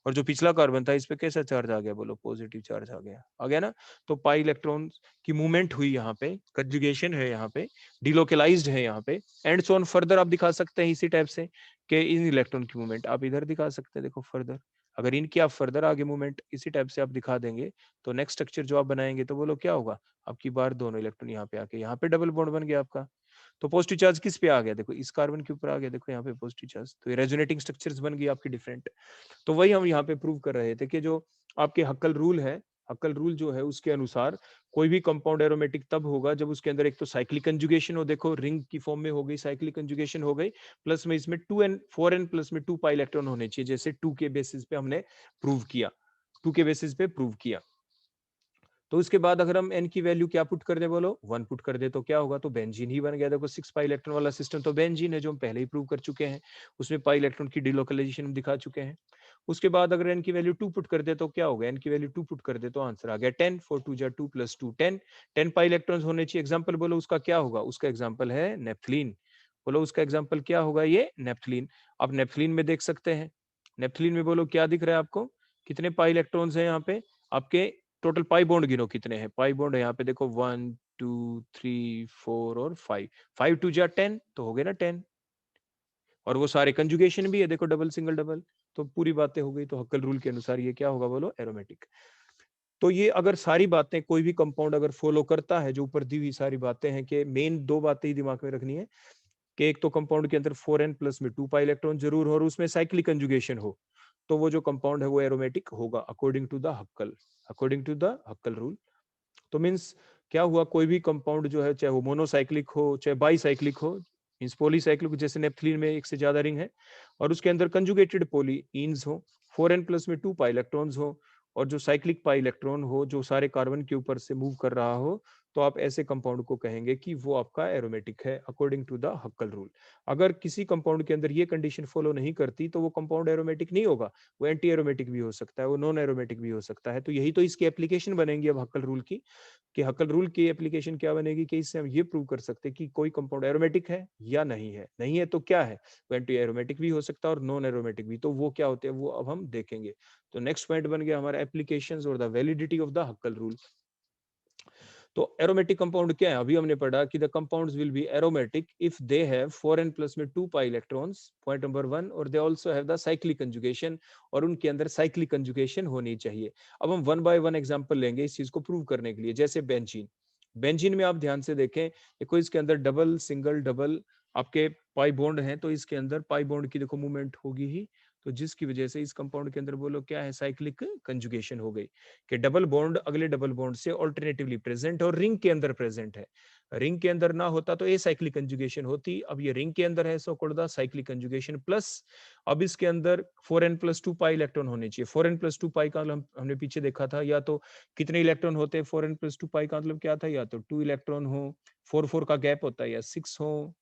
और जो पिछला कार्बन था इस पे कैसा चार्ज आ गया? बोलो पॉजिटिव चार्ज आ गया ना। तो पाई इलेक्ट्रॉन की मूवमेंट हुई, यहाँ पे कंजुगेशन है, यहाँ पे डिलोकलाइज्ड है, यहाँ पे एंड सो ऑन। फर्दर आप दिखा सकते हैं इसी टाइप से कि इन इलेक्ट्रॉन की मूवमेंट आप इधर दिखा सकते हैं। देखो फर्दर, अगर इनकी आप फर्दर आगे मूवमेंट इसी टाइप से आप दिखा देंगे तो नेक्स्ट स्ट्रक्चर जो आप बनाएंगे तो बोलो क्या होगा? आपकी बार दोनों इलेक्ट्रॉन यहाँ पे आके यहाँ पे डबल बॉन्ड बन गया आपका। तो पॉजिटिव चार्ज किस पे आ गया? देखो इस कार्बन के ऊपर आ गया, देखो यहाँ पे पॉजिटिव चार्ज। तो ये रेजोनेटिंग स्ट्रक्चर्स बन गई आपकी डिफरेंट। तो वही हम यहाँ पे प्रूव कर रहे थे कि जो आपके हक्कल रूल है, हक्कल रूल जो है उसके अनुसार कोई भी कंपाउंड एरोमेटिक तब होगा जब उसके अंदर एक तो साइक्लिक कंजुगेशन हो, देखो रिंग की फॉर्म में हो गई, साइक्लिक कंजुगेशन हो गई, प्लस में इसमें 2n 4n प्लस में 2 पाई इलेक्ट्रॉन होने चाहिए, जैसे 2 के बेसिस पे हमने प्रूव किया, 2 के बेसिस पे प्रूव किया। तो उसके बाद अगर हम n की वैल्यू क्या पुट कर दे? बोलो 1 पुट कर दे तो क्या होगा? तो बेंजीन ही बन गया। देखो 6 पाई इलेक्ट्रॉन वाला सिस्टम तो बेंजीन है, जो हम पहले ही प्रूव कर चुके हैं, उसमें पाई इलेक्ट्रॉन की डिलोकलाइजेशन हम दिखा चुके हैं। उसके बाद अगर n की वैल्यू 2 पुट कर दे तो क्या होगा? n की वैल्यू 2 पुट कर दे तो आंसर आ गया 10, 4 2 जा 2 प्लस 2 10, 10 पाई इलेक्ट्रॉन्स होने चाहिए। एग्जांपल बोलो उसका क्या होगा? उसका एग्जांपल है नेप्थलीन। बोलो उसका एग्जांपल क्या होगा? ये नेप्थलीन। आप नेप्थलीन में देख सकते हैं, नेप्थलीन में बोलो क्या दिख रहा है आपको? कितने पाई इलेक्ट्रॉन्स हैं यहाँ पे आपके? टोटल पाई बॉन्ड गिनो कितने हैं पाई बॉन्ड है यहाँ पे? देखो 1 2 3 4 और 5, 5 2 जा 10 तो हो गए ना 10। और वो सारे कंजुगेशन भी है, देखो डबल सिंगल डबल, तो पूरी बातें हो गई। तो हक्कल रूल के अनुसार ये क्या होगा? बोलो एरोमेटिक। तो ये अगर सारी बातें कोई भी कंपाउंड अगर फॉलो करता है, जो ऊपर दी हुई सारी बातें हैं, कि मेन दो बातें ही दिमाग में रखनी है कि एक तो कंपाउंड के अंदर 4n प्लस में 2 पाई इलेक्ट्रॉन जरूर हो और उसमें साइक्लिक कंजुगेशन हो, तो वो जो कंपाउंड है वो एरोमेटिक होगा according to the Huckel, according to the Huckel rule. तो मीन्स क्या हुआ? कोई भी कंपाउंड जो है, चाहे वो मोनोसाइक्लिक हो चाहे बाईसाइक्लिक हो, मीन्स पॉलीसाइक्लिक, जैसे नेप्थलीन में एक से ज्यादा रिंग है और उसके अंदर कंजुगेटेड पॉलीइन्स हो, 4n प्लस में 2 पाई इलेक्ट्रॉन्स हो, और जो साइक्लिक पाई इलेक्ट्रॉन हो जो सारे कार्बन के ऊपर से मूव कर रहा हो, तो आप ऐसे कंपाउंड को कहेंगे कि वो आपका एरोमेटिक है according to the Huckel rule. अगर किसी कंपाउंड के अंदर ये कंडीशन फॉलो नहीं करती तो वो कंपाउंड एरोमेटिक नहीं होगा, वो एंटी एरोमेटिक भी हो सकता है, वो नॉन एरोमेटिक भी हो सकता है। तो यही तो इसकी एप्लीकेशन बनेगी अब हक्कल रूल की, कि हक्कल रूल की एप्लीकेशन क्या बनेगी कि इससे हम ये प्रूव कर सकते हैं कि कोई कंपाउंड एरोमेटिक है या नहीं है। नहीं है तो क्या है, वो एंटी एरोमेटिक भी हो सकता है और नॉन एरोमेटिक भी। तो वो क्या होते हैं वो अब हम देखेंगे। तो नेक्स्ट पॉइंट बन गया हमारा एप्लीकेशंस और the validity of the Huckel rule. तो एरोमेटिक कंपाउंड क्या है, अभी हमने पढ़ा कि the compounds will be aromatic if they have 4n plus में 2 पाई इलेक्ट्रॉन्स, पॉइंट नंबर 1, और they also have the cyclic conjugation, और उनके अंदर साइक्लिक कंजुगेशन होनी चाहिए। अब हम वन बाय वन एग्जांपल लेंगे इस चीज को प्रूव करने के लिए। जैसे बेंजीन, बेंजीन में आप ध्यान से देखें, देखो इसके अंदर डबल सिंगल डबल आपके पाई बॉन्ड हैं, तो इसके अंदर पाई बॉन्ड की देखो मूवमेंट होगी ही, तो जिसकी वजह से इस कंपाउंड के अंदर बोलो क्या है, साइक्लिक कंजुगेशन हो गई कि डबल बॉन्ड अगले डबल बॉन्ड से ऑल्टरनेटिवली प्रेजेंट और रिंग के अंदर प्रेजेंट है। रिंग के अंदर ना होता तो ए साइक्लिक कंजुगेशन होती, अब ये रिंग के अंदर है, so called the cyclic conjugation plus. अब इसके अंदर 4n प्लस 2 पाई इलेक्ट्रॉन होने चाहिए। 4n प्लस 2 पाई का हमने पीछे देखा था, या तो कितने इलेक्ट्रॉन होते हैं 4n प्लस 2 पाई का मतलब क्या था, या तो 2 इलेक्ट्रॉन हो, 4 का गैप होता है, या 6 हो,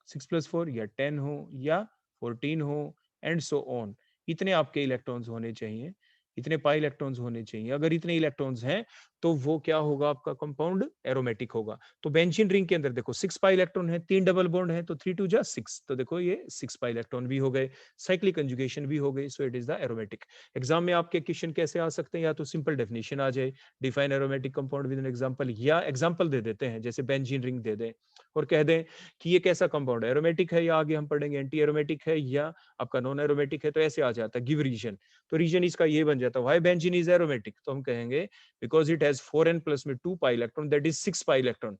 6 प्लस 4, या 10 हो, या 14 हो, एंड सो ऑन। इतने आपके इलेक्ट्रॉन्स होने चाहिए, इतने पाई इलेक्ट्रॉन्स होने चाहिए। अगर इतने इलेक्ट्रॉन्स हैं तो वो क्या होगा, आपका कंपाउंड एरोमेटिक होगा। तो बेंजीन रिंग के अंदर देखो 6 पाई इलेक्ट्रॉन है, 3 डबल बॉन्ड है, तो 3 2 जा 6, तो देखो ये 6 पाई इलेक्ट्रॉन भी हो गए, साइक्लिक कंजुगेशन भी हो गई, so it is the aromatic. Exam में आपके क्वेश्चन कैसे आ सकते हैं, या तो सिंपल डेफिनेशन आ जाए, define aromatic compound with an example, या एग्जांपल दे देते हैं जैसे बेंजीन रिंग दे दें और कह दें कि ये कैसा कंपाउंड है, एरोमेटिक है, या आगे हम पढ़ेंगे एंटी एरोमेटिक है, या आपका नॉन एरोमेटिक है। तो ऐसे आ जाता है गिव रीजन, तो रीजन इसका ये बन जाता है व्हाई बेंजीन इज एरोमेटिक, तो हम कहेंगे because it has 4n plus में 2 pi electron, that is 6 pi electron.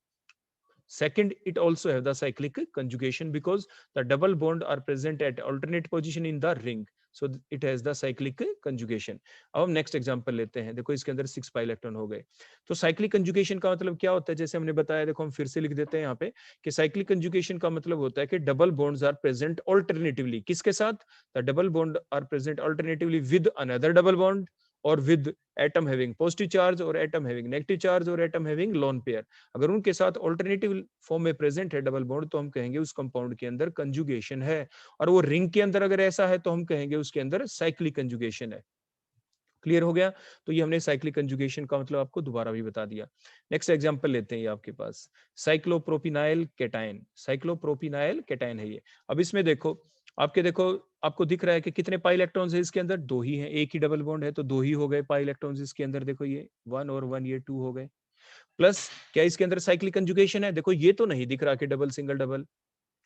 Second, it also have the cyclic conjugation because the double bond are present at alternate position in the ring, so it has the cyclic conjugation. अब हम next example लेते हैं, देखो इसके अंदर 6 pi electron हो गए। तो साइक्लिक कंजुगेशन का मतलब क्या होता है, जैसे हमने बताया, देखो हम फिर से लिख देते हैं यहाँ पे कि साइक्लिक कंजुगेशन का मतलब होता है कि double bonds are present alternatively, किसके साथ, the double bond are present alternatively with another double bond, और with atom having positive charge, और एटम हैविंग नेगेटिव चार्ज, और एटम हैविंग लोन पेयर। अगर उनके साथ ऑल्टरनेटिव फॉर्म में प्रेजेंट है डबल बॉन्ड, तो हम कहेंगे उस कंपाउंड के अंदर कंजुगेशन है। और वो रिंग के अंदर अगर ऐसा है तो हम कहेंगे उसके अंदर साइक्लिक कंजुगेशन है। क्लियर हो गया। तो ये हमने साइक्लिक कंजुगेशन का मतलब आपको दोबारा भी बता दिया। नेक्स्ट एग्जांपल लेते हैं, ये आपके पास साइक्लोप्रोपिनाइल केटाइन, साइक्लोप्रोपिनाइल केटाइन है ये। अब इसमें देखो आपको दिख रहा है कि कितने पाई इलेक्ट्रॉन्स है इसके अंदर, 2 ही हैं, एक ही डबल बॉन्ड है तो 2 ही हो गए पाई इलेक्ट्रॉन्स इसके अंदर। देखो ये 1 और 1, ये 2 हो गए। प्लस क्या इसके अंदर साइक्लिक कंजुगेशन है, देखो ये तो नहीं दिख रहा कि डबल सिंगल डबल,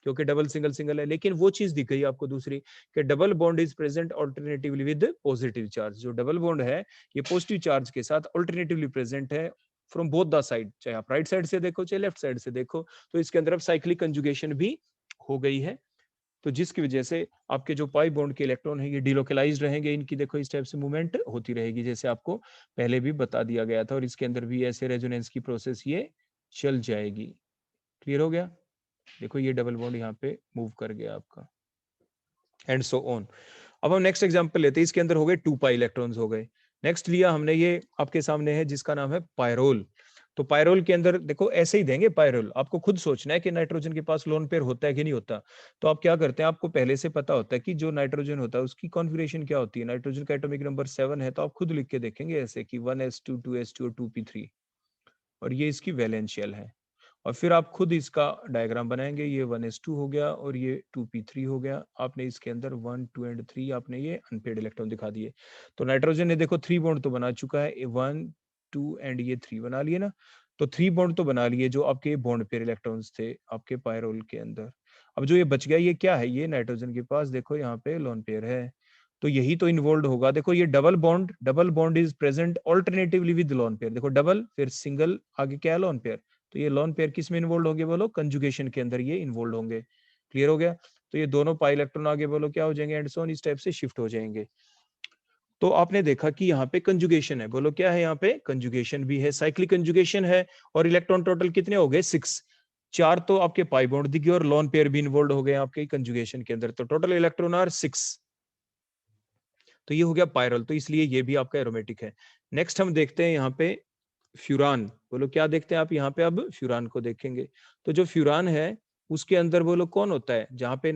क्योंकि डबल सिंगल सिंगल है, लेकिन वो चीज दिख गई आपको दूसरी कि double bond is present alternatively with positive charge. जो डबल बॉन्ड है ये पॉजिटिव चार्ज के साथ ऑल्टरनेटिवली प्रेजेंट है फ्रॉम बोथ द साइड, चाहे आप राइट साइड से देखो चाहे लेफ्ट साइड से देखो। तो इसके अंदर अब साइक्लिक कंजुगेशन भी हो गई है, तो जिसकी वजह से आपके जो पाई बॉन्ड के इलेक्ट्रॉन है ये डिलोकलाइज्ड रहेंगे, इनकी देखो इस टाइप से मूवमेंट होती रहेगी, जैसे आपको पहले भी बता दिया गया था। और इसके अंदर भी ऐसे रेजोनेंस की प्रोसेस ये चल जाएगी। क्लियर हो गया। देखो ये डबल बॉन्ड यहाँ पे मूव कर गया आपका, एंड सो ऑन। अब हम नेक्स्ट एग्जांपल लेते हैं, इसके अंदर हो गए 2 पाई इलेक्ट्रॉन्स हो गए। नेक्स्ट लिया हमने, ये आपके सामने है, जिसका नाम है पायरोल। तो पायरोल के अंदर देखो ऐसे ही देंगे पायरोल, आपको खुद सोचना है कि नाइट्रोजन के पास लोन पेयर होता है कि नहीं होता। तो आप क्या करते हैं, आपको पहले से पता होता है कि जो नाइट्रोजन होता है उसकी कॉन्फिगरेशन क्या होती है। नाइट्रोजन का एटॉमिक नंबर 7 है, तो आप खुद लिख के देखेंगे ऐसे कि 1s2 2s2 और 2p3, और ये इसकी वैलेंशियल है। और फिर आप खुद इसका डायग्राम बनाएंगे, ये 1s2 हो गया और ये 2p3 हो गया। आपने इसके अंदर 1 2 एंड 3 आपने ये अनपेड इलेक्ट्रॉन दिखा दिए। तो नाइट्रोजन ने देखो 3 बॉन्ड तो बना चुका है, 1 2 एंड ये 3 बना लिए ना। तो 3 बॉन्ड तो बना लिए जो आपके बॉन्ड पेयर इलेक्ट्रॉन्स थे आपके पायरोल के अंदर। अब जो ये बच गया ये क्या है, ये नाइट्रोजन के पास देखो यहाँ पे लोन पेयर है, तो यही तो इन्वॉल्व होगा। देखो ये double bond is present alternatively with lone pair, देखो डबल फिर सिंगल आगे क्या है लोन पेयर। तो ये लोन पेयर किस में इन्वॉल्व होंगे बोलो, कंजुगेशन के अंदर ये इन्वॉल्व होंगे। क्लियर हो गया। तो ये दोनों पाई इलेक्ट्रॉन आगे बोलो क्या हो जाएंगे, एंड सो ऑन, इस टाइप से शिफ्ट हो जाएंगे। तो आपने देखा कि यहाँ पे कंजुगेशन है, बोलो क्या है, यहाँ पे कंजुगेशन भी है, साइक्लिक कंजुगेशन है। और इलेक्ट्रॉन टोटल कितने हो गए, 6। 4 तो आपके पाई बॉन्ड दिख गए और लोन पेयर भी इन्वॉल्व हो गए आपके कंजुगेशन के अंदर, तो टोटल इलेक्ट्रॉन आर 6। तो ये हो गया पायरल, तो इसलिए ये भी आपका एरोमेटिक है। नेक्स्ट हम देखते हैं यहाँ पे फ्यूरान, बोलो क्या देखते हैं आप यहाँ पे, अब फ्यूरान को देखेंगे। तो जो फ्यूरान है उसके अंदर बोलो कौन होता है, जहाँ पे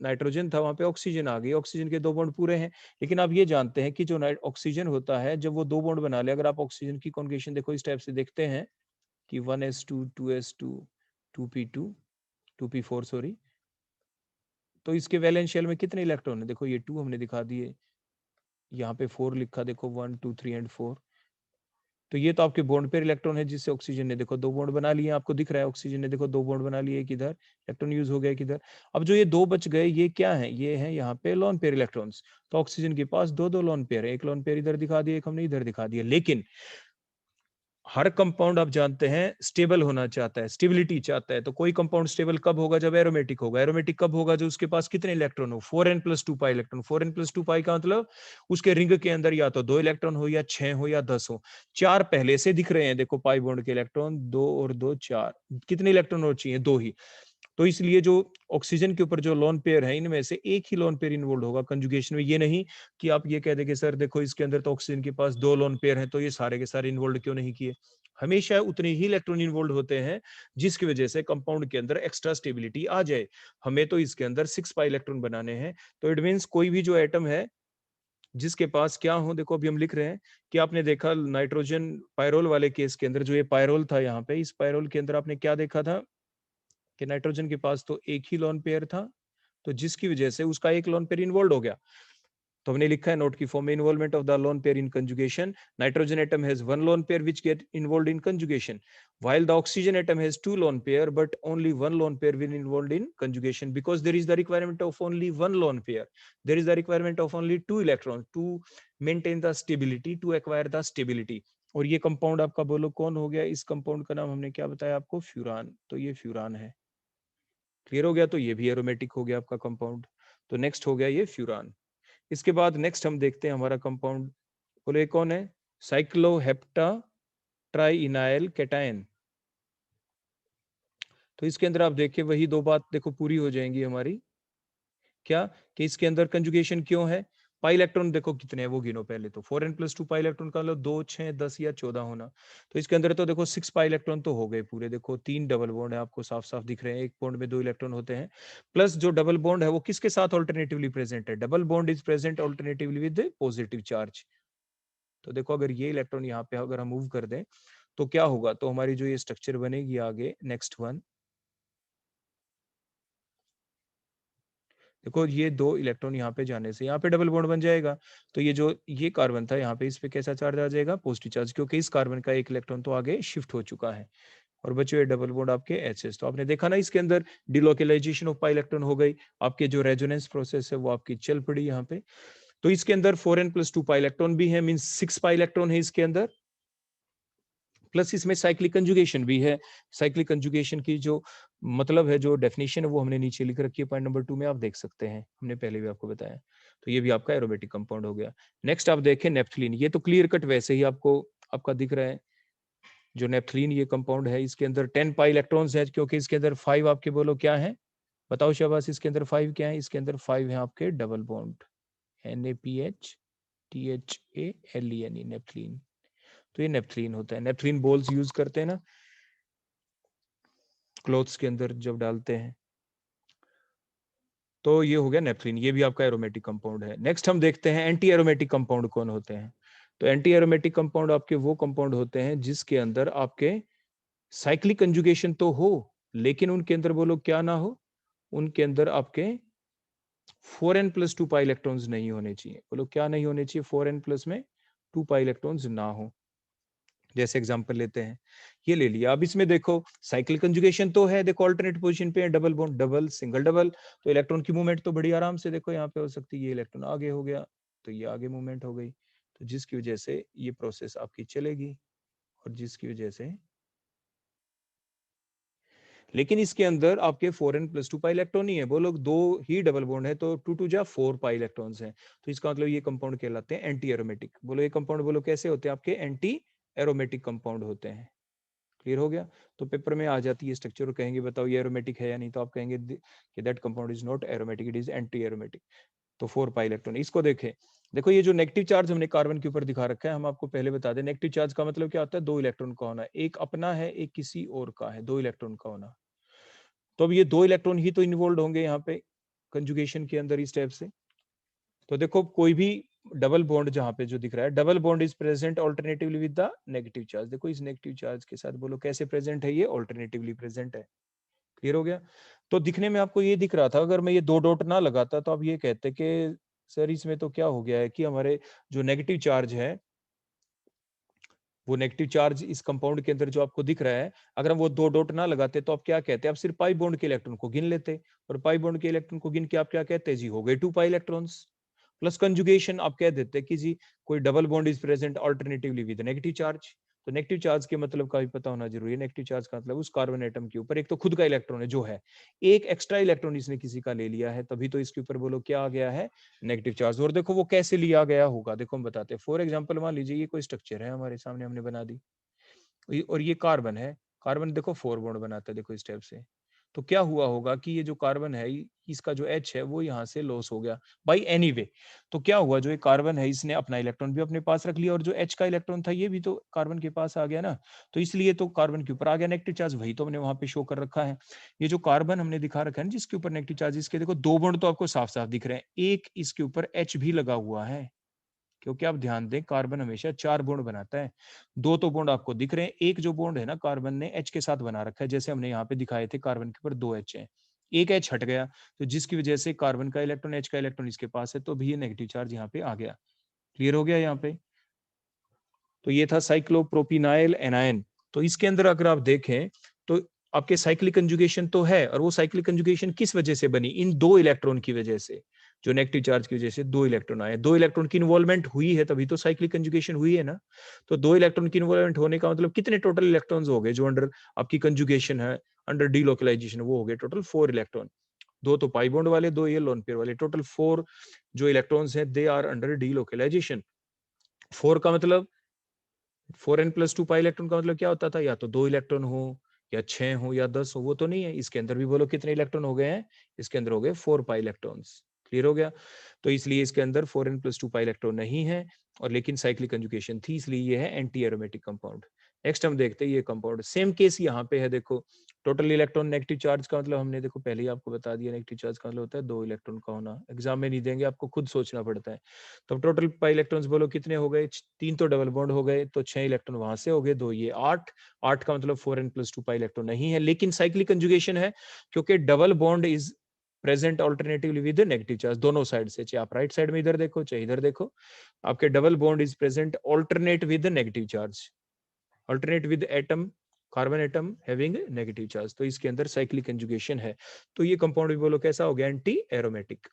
नाइट्रोजन था वहां पे ऑक्सीजन आ गई, ऑक्सीजन के 2 बॉन्ड पूरे हैं। लेकिन आप ये जानते हैं कि जो ऑक्सीजन होता है जब वो 2 बॉन्ड बना ले, अगर आप ऑक्सीजन की कॉन्जुगेशन देखो इस टाइप से देखते हैं कि 1s2 2s2 2p2 2p4 sorry, तो इसके वैलेंस शेल में कितने इलेक्ट्रॉन है, देखो ये 2 हमने दिखा दिए, यहाँ पे 4 लिखा, देखो 1 2 3 एंड 4। तो ये तो आपके बॉन्ड पेयर इलेक्ट्रॉन है जिससे ऑक्सीजन ने देखो 2 बॉन्ड बना लिए, आपको दिख रहा है ऑक्सीजन ने देखो 2 बॉन्ड बना लिए, किधर इलेक्ट्रॉन यूज हो गया किधर। अब जो ये 2 बच गए ये क्या है, ये है यहाँ पे लोन पेयर इलेक्ट्रॉन्स। तो ऑक्सीजन के पास 2 लोन पेयर है, एक लोन पेयर इधर दिखा दिया, एक हमने इधर दिखा दिया। लेकिन हर कंपाउंड आप जानते हैं स्टेबल होना चाहता है, स्टेबिलिटी चाहता है। तो कोई कंपाउंड स्टेबल कब होगा, जब एरोमेटिक होगा। एरोमेटिक कब होगा, जो उसके पास कितने इलेक्ट्रॉन हो, 4n+2 पाई इलेक्ट्रॉन। 4n+2 पाई का मतलब उसके रिंग के अंदर या तो 2 इलेक्ट्रॉन हो या 6 हो या 10 हो। 4 पहले से दिख रहे हैं, देखो पाई बॉन्ड के इलेक्ट्रॉन 2 और 2 4, कितने इलेक्ट्रॉन और चाहिए, 2 ही। तो इसलिए जो ऑक्सीजन के ऊपर जो लोन पेयर है इनमें से एक ही लोन पेयर इन्वॉल्व होगा कंजुगेशन में। ये नहीं कि आप ये कह देंगे सर देखो इसके अंदर तो ऑक्सीजन के पास 2 लोन पेयर हैं तो ये सारे के सारे इन्वॉल्व क्यों नहीं किए। हमेशा उतने ही इलेक्ट्रॉन इन्वॉल्व होते हैं जिसकी वजह से कंपाउंड के अंदर एक्स्ट्रा स्टेबिलिटी आ जाए। हमें तो इसके अंदर 6 पाई इलेक्ट्रॉन बनाने हैं। तो इट मींस कोई भी जो एटम है जिसके पास क्या हो, देखो अभी हम लिख रहे हैं कि आपने देखा नाइट्रोजन पायरोल वाले केस के अंदर, जो ये पायरोल था यहाँ पे, इस पायरोल के अंदर आपने क्या देखा था कि नाइट्रोजन के पास तो एक ही लोन पेयर था, तो जिसकी वजह से उसका एक लोन पेयर इन्वॉल्व हो गया। तो हमने लिखा है नोट की फॉर्म में, involvement of the lone pair in conjugation, nitrogen atom has 1 lone pair which get involved in conjugation, while the oxygen atom has 2 lone pair but only 1 lone pair will involved in conjugation, because there is the requirement of only 1 lone pair, there is the requirement of only 2 electrons to maintain the stability, to acquire the stability। और ये compound आपका बोलो कौन हो गया, इस compound का नाम हमने क्या बताया आपको, फ्यूरान। तो ये फ्यूरान है। क्लियर हो गया, तो ये भी एरोमेटिक हो गया आपका कंपाउंड। तो नेक्स्ट हो गया ये फ्यूरान। इसके बाद नेक्स्ट हम देखते हैं हमारा कंपाउंड, बोले कौन है, साइक्लोहेप्टा ट्राइइनाइल कैटायन। तो इसके अंदर आप देखिए वही 2 बात देखो पूरी हो जाएंगी हमारी, क्या कि इसके अंदर कंजुगेशन क्यों है। पाई इलेक्ट्रॉन देखो कितने हैं वो गिनो पहले, तो 4n+2 पाई इलेक्ट्रॉन का मतलब 2 6 10 या 14 होना। तो इसके अंदर तो देखो 6 पाई इलेक्ट्रॉन तो हो गए पूरे, देखो 3 डबल बॉन्ड है आपको साफ साफ दिख रहे हैं, एक बॉन्ड में 2 इलेक्ट्रॉन होते हैं। प्लस जो डबल बॉन्ड है वो किसके साथ ऑल्टरनेटिवली प्रेजेंट है, double bond is present alternatively with positive charge. तो देखो अगर ये इलेक्ट्रॉन यहाँ पे अगर हम मूव कर दें तो क्या होगा, तो हमारी जो ये स्ट्रक्चर बनेगी आगे नेक्स्ट वन, देखो ये 2 इलेक्ट्रॉन यहाँ पे जाने से यहाँ पे डबल बॉन्ड बन जाएगा। तो ये जो ये कार्बन था यहाँ पे इस पे कैसा चार्ज आ जाएगा, पॉजिटिव चार्ज, क्योंकि इस कार्बन का एक इलेक्ट्रॉन तो आगे शिफ्ट हो चुका है। और बचे हुए डबल बॉन्ड आपके एचएस। तो आपने देखा ना इसके अंदर डिलोकेलाइजेशन ऑफ पाई इलेक्ट्रॉन हो गई, आपके जो रेजोनेंस प्रोसेस है वो आपकी चल पड़ी यहाँ पे। तो इसके अंदर 4n+2 पाई इलेक्ट्रॉन भी है, मीन 6 पाई इलेक्ट्रॉन है इसके अंदर, प्लस इसमें साइक्लिक कंजुगेशन भी है। साइक्लिक कंजुगेशन की जो मतलब है, जो डेफिनेशन है वो हमने नीचे लिख रखी है, पॉइंट नंबर 2 में आप देख सकते हैं, हमने पहले भी आपको बताया। तो ये भी आपका एरोमेटिक कंपाउंड हो गया। नेक्स्ट आप देखें नेप्थलीन, ये तो क्लियर कट वैसे ही आपको आपका दिख रहा है। जो नेप्थलीन ये कंपाउंड है इसके अंदर 10 पाई इलेक्ट्रॉन्स है, क्योंकि इसके अंदर 5 आपके बोलो क्या है, बताओ शाबाश, इसके अंदर 5 क्या है, इसके अंदर 5 है आपके double bond, NaPH THALENE, naphthalene. तो ये नेप्थलीन होता है, नेप्थलीन बॉल्स यूज करते हैं ना क्लोथ्स के अंदर जब डालते हैं। तो ये हो गया नेप्थलीन, ये भी आपका एरोमेटिक कंपाउंड है। नेक्स्ट हम देखते हैं एंटी एरोमेटिक कंपाउंड कौन होते हैं। तो एंटी एरोमेटिक कंपाउंड आपके वो कंपाउंड होते हैं जिसके अंदर आपके साइक्लिक कंजुगेशन तो हो, लेकिन उनके अंदर बोलो क्या ना हो, उनके अंदर आपके 4n+2 पाई इलेक्ट्रॉन्स नहीं होने चाहिए। बोलो क्या नहीं होने चाहिए, 4n+ में 2 पाई इलेक्ट्रॉन्स ना हो। जैसे एग्जांपल लेते हैं, ये ले लिया। अब इसमें देखो साइकिल कंजुगेशन तो है, देखो अल्टरनेट पोजीशन पे है, double bond double single double, तो इलेक्ट्रॉन की मूवमेंट तो बड़ी आराम से देखो यहाँ पे हो सकती है। ये इलेक्ट्रॉन आगे हो गया तो ये आगे मूवमेंट हो गई, तो जिसकी वजह से ये प्रोसेस आपकी चलेगी, और जिसकी वजह से, लेकिन इसके अंदर आपके 4n+2 पाई इलेक्ट्रॉन ही है, बोलो 2 ही डबल बॉन्ड है, तो 2 2 जा 4 पाई इलेक्ट्रॉन्स हैं। तो इसका मतलब ये कंपाउंड कहलाते हैं एंटी एरोमेटिक। बोलो ये कंपाउंड बोलो कैसे होते हैं, आपके एंटी एरोमेटिक कंपाउंड होते हैं। क्लियर हो गया। तो पेपर में आ जाती है स्ट्रक्चर और कहेंगे बताओ ये एरोमेटिक है या नहीं, तो आप कहेंगे कि that compound is not aromatic, it is anti aromatic. तो 4 पाई इलेक्ट्रॉन। इसको देखें, देखो ये जो नेगेटिव चार्ज हमने कार्बन के ऊपर दिखा रखा है, हम आपको पहले बता दें नेगेटिव चार्ज का मतलब क्या होता है, 2 इलेक्ट्रॉन का होना, एक अपना है एक किसी और का है, 2 इलेक्ट्रॉन का होना। तो अब ये 2 इलेक्ट्रॉन ही तो इन्वॉल्व होंगे यहाँ पे कंजुगेशन के अंदर इस टाइप से। तो देखो कोई भी डबल बॉन्ड जहां पे जो दिख रहा है, double bond is present alternatively with the negative charge. देखो इस नेगेटिव चार्ज के साथ बोलो कैसे प्रेजेंट है, ये ऑल्टरनेटिवली प्रेजेंट है। क्लियर हो गया। तो दिखने में आपको ये दिख रहा था, अगर मैं ये 2 डॉट ना लगाता तो आप ये कहते कि सर इसमें तो क्या हो गया है कि हमारे जो नेगेटिव चार्ज है, वो नेगेटिव चार्ज इस कंपाउंड के अंदर जो आपको दिख रहा है, अगर हम वो 2 डॉट ना लगाते तो आप क्या कहते हैं, आप सिर्फ पाई बॉन्ड के इलेक्ट्रॉन को गिन लेते, और पाई बॉन्ड के इलेक्ट्रॉन को गिन के आप क्या कहते हैं जी, हो गए 2 पाई इलेक्ट्रॉन्स प्लस कंजुगेशन। आप कह देते कि जी कोई double bond is present alternatively with negative charge. तो नेगेटिव चार्ज के मतलब का भी पता होना जरूरी है। नेगेटिव चार्ज का मतलब उस कार्बन एटम के ऊपर एक तो खुद का इलेक्ट्रॉन है जो है, एक एक्स्ट्रा इलेक्ट्रॉन इसने किसी का ले लिया है, तभी तो इसके ऊपर बोलो क्या आ गया है, नेगेटिव चार्ज। और देखो वो कैसे लिया गया होगा, देखो हम बताते हैं। फॉर एग्जाम्पल मान लीजिए ये कोई स्ट्रक्चर है हमारे सामने, हमने बना दी, और ये कार्बन है, कार्बन देखो 4 बॉन्ड बनाता है देखो इस टाइप से। तो क्या हुआ होगा कि ये जो कार्बन है इसका जो H है वो यहाँ से लॉस हो गया बाई एनी वे। तो क्या हुआ, जो ये कार्बन है इसने अपना इलेक्ट्रॉन भी अपने पास रख लिया, और जो H का इलेक्ट्रॉन था ये भी तो कार्बन के पास आ गया ना, तो इसलिए तो कार्बन के ऊपर आ गया नेगेटिव चार्ज, वही तो हमने वहां पे शो कर रखा है। ये जो कार्बन हमने दिखा रखा है ना जिसके ऊपर नेगेटिव चार्ज, इसके देखो 2 बॉन्ड तो आपको साफ साफ दिख रहे हैं, एक इसके ऊपर H भी लगा हुआ है, क्योंकि आप ध्यान दें कार्बन हमेशा 4 बॉन्ड बनाता है। 2 तो बॉन्ड आपको दिख रहे हैं, एक जो बॉन्ड है ना कार्बन ने H के साथ बना रखा है, जैसे हमने यहाँ पे दिखाए थे कार्बन के ऊपर 2 H है, एक H हट गया, तो जिसकी वजह से कार्बन का इलेक्ट्रॉन H का इलेक्ट्रॉन इसके पास है, तो भी ये नेगेटिव चार्ज यहाँ पे आ गया। क्लियर हो गया यहाँ पे। तो ये था साइक्लोप्रोपिनाइल एनायन। तो इसके अंदर अगर आप देखें तो आपके साइक्लिक कंजुगेशन तो है, और वो साइक्लिक कंजुगेशन किस वजह से बनी, इन 2 इलेक्ट्रॉन की वजह से, जो नेगेटिव चार्ज की वजह से 2 इलेक्ट्रॉन आए, 2 इलेक्ट्रॉन की इन्वॉल्वमेंट हुई है, तभी तो साइक्लिक कंजुगेशन हुई है ना। तो 2 इलेक्ट्रॉन की इन्वॉल्वमेंट होने का मतलब कितने टोटल इलेक्ट्रॉन्स हो गए जो अंडर आपकी कंजुगेशन है, अंडर डीलोकलाइजेशन, वो हो गए टोटल 4 इलेक्ट्रॉन। 2 तो पाई बॉन्ड वाले, 2 ये लोन पेयर वाले, टोटल 4 जो इलेक्ट्रॉन्स हैं दे आर अंडर डीलोकलाइजेशन। 4 का मतलब 4n+2 पाई इलेक्ट्रॉन का मतलब क्या होता था, या तो 2 इलेक्ट्रॉन हो, या 6 हो, या 10 हो, वो तो नहीं है। इसके अंदर भी बोलो कितने इलेक्ट्रॉन हो गए हैं, इसके अंदर हो गए 4 पाई इलेक्ट्रॉन्स। क्लियर हो गया। तो इसलिए इसके अंदर 4n+2 पाई इलेक्ट्रॉन नहीं है, और लेकिन साइक्लिक कंजुगेशन थी, इसलिए ये है एंटी एरोमेटिक कंपाउंड। नेक्स्ट हम देखते हैं ये कंपाउंड, सेम केस यहाँ पे है। देखो टोटल इलेक्ट्रॉन नेगेटिव चार्ज का मतलब हमने देखो पहले ही आपको बता दिया, नेगेटिव चार्ज का मतलब होता है 2 इलेक्ट्रॉन का होना। एग्जाम में नहीं देंगे, आपको खुद सोचना पड़ता है। तो टोटल पाई इलेक्ट्रॉन्स बोलो कितने हो गए, 3 तो डबल बॉन्ड हो गए, तो 6 इलेक्ट्रॉन वहां से हो गए, 2 ये 8। 8 का मतलब 4n+2 पाई इलेक्ट्रॉन नहीं है, लेकिन साइक्लिक कंजुगेशन है, क्योंकि double bond is present alternatively with negative charge, दोनों साइड से, चाहे आप राइट साइड में इधर देखो चाहे इधर देखो, आपके double bond is present alternate with negative charge, alternate with atom, carbon atom having negative charge. तो इसके अंदर साइक्लिक कंजुगेशन है। तो ये कंपाउंड भी बोलो कैसा हो गया, एंटी एरोमेटिक।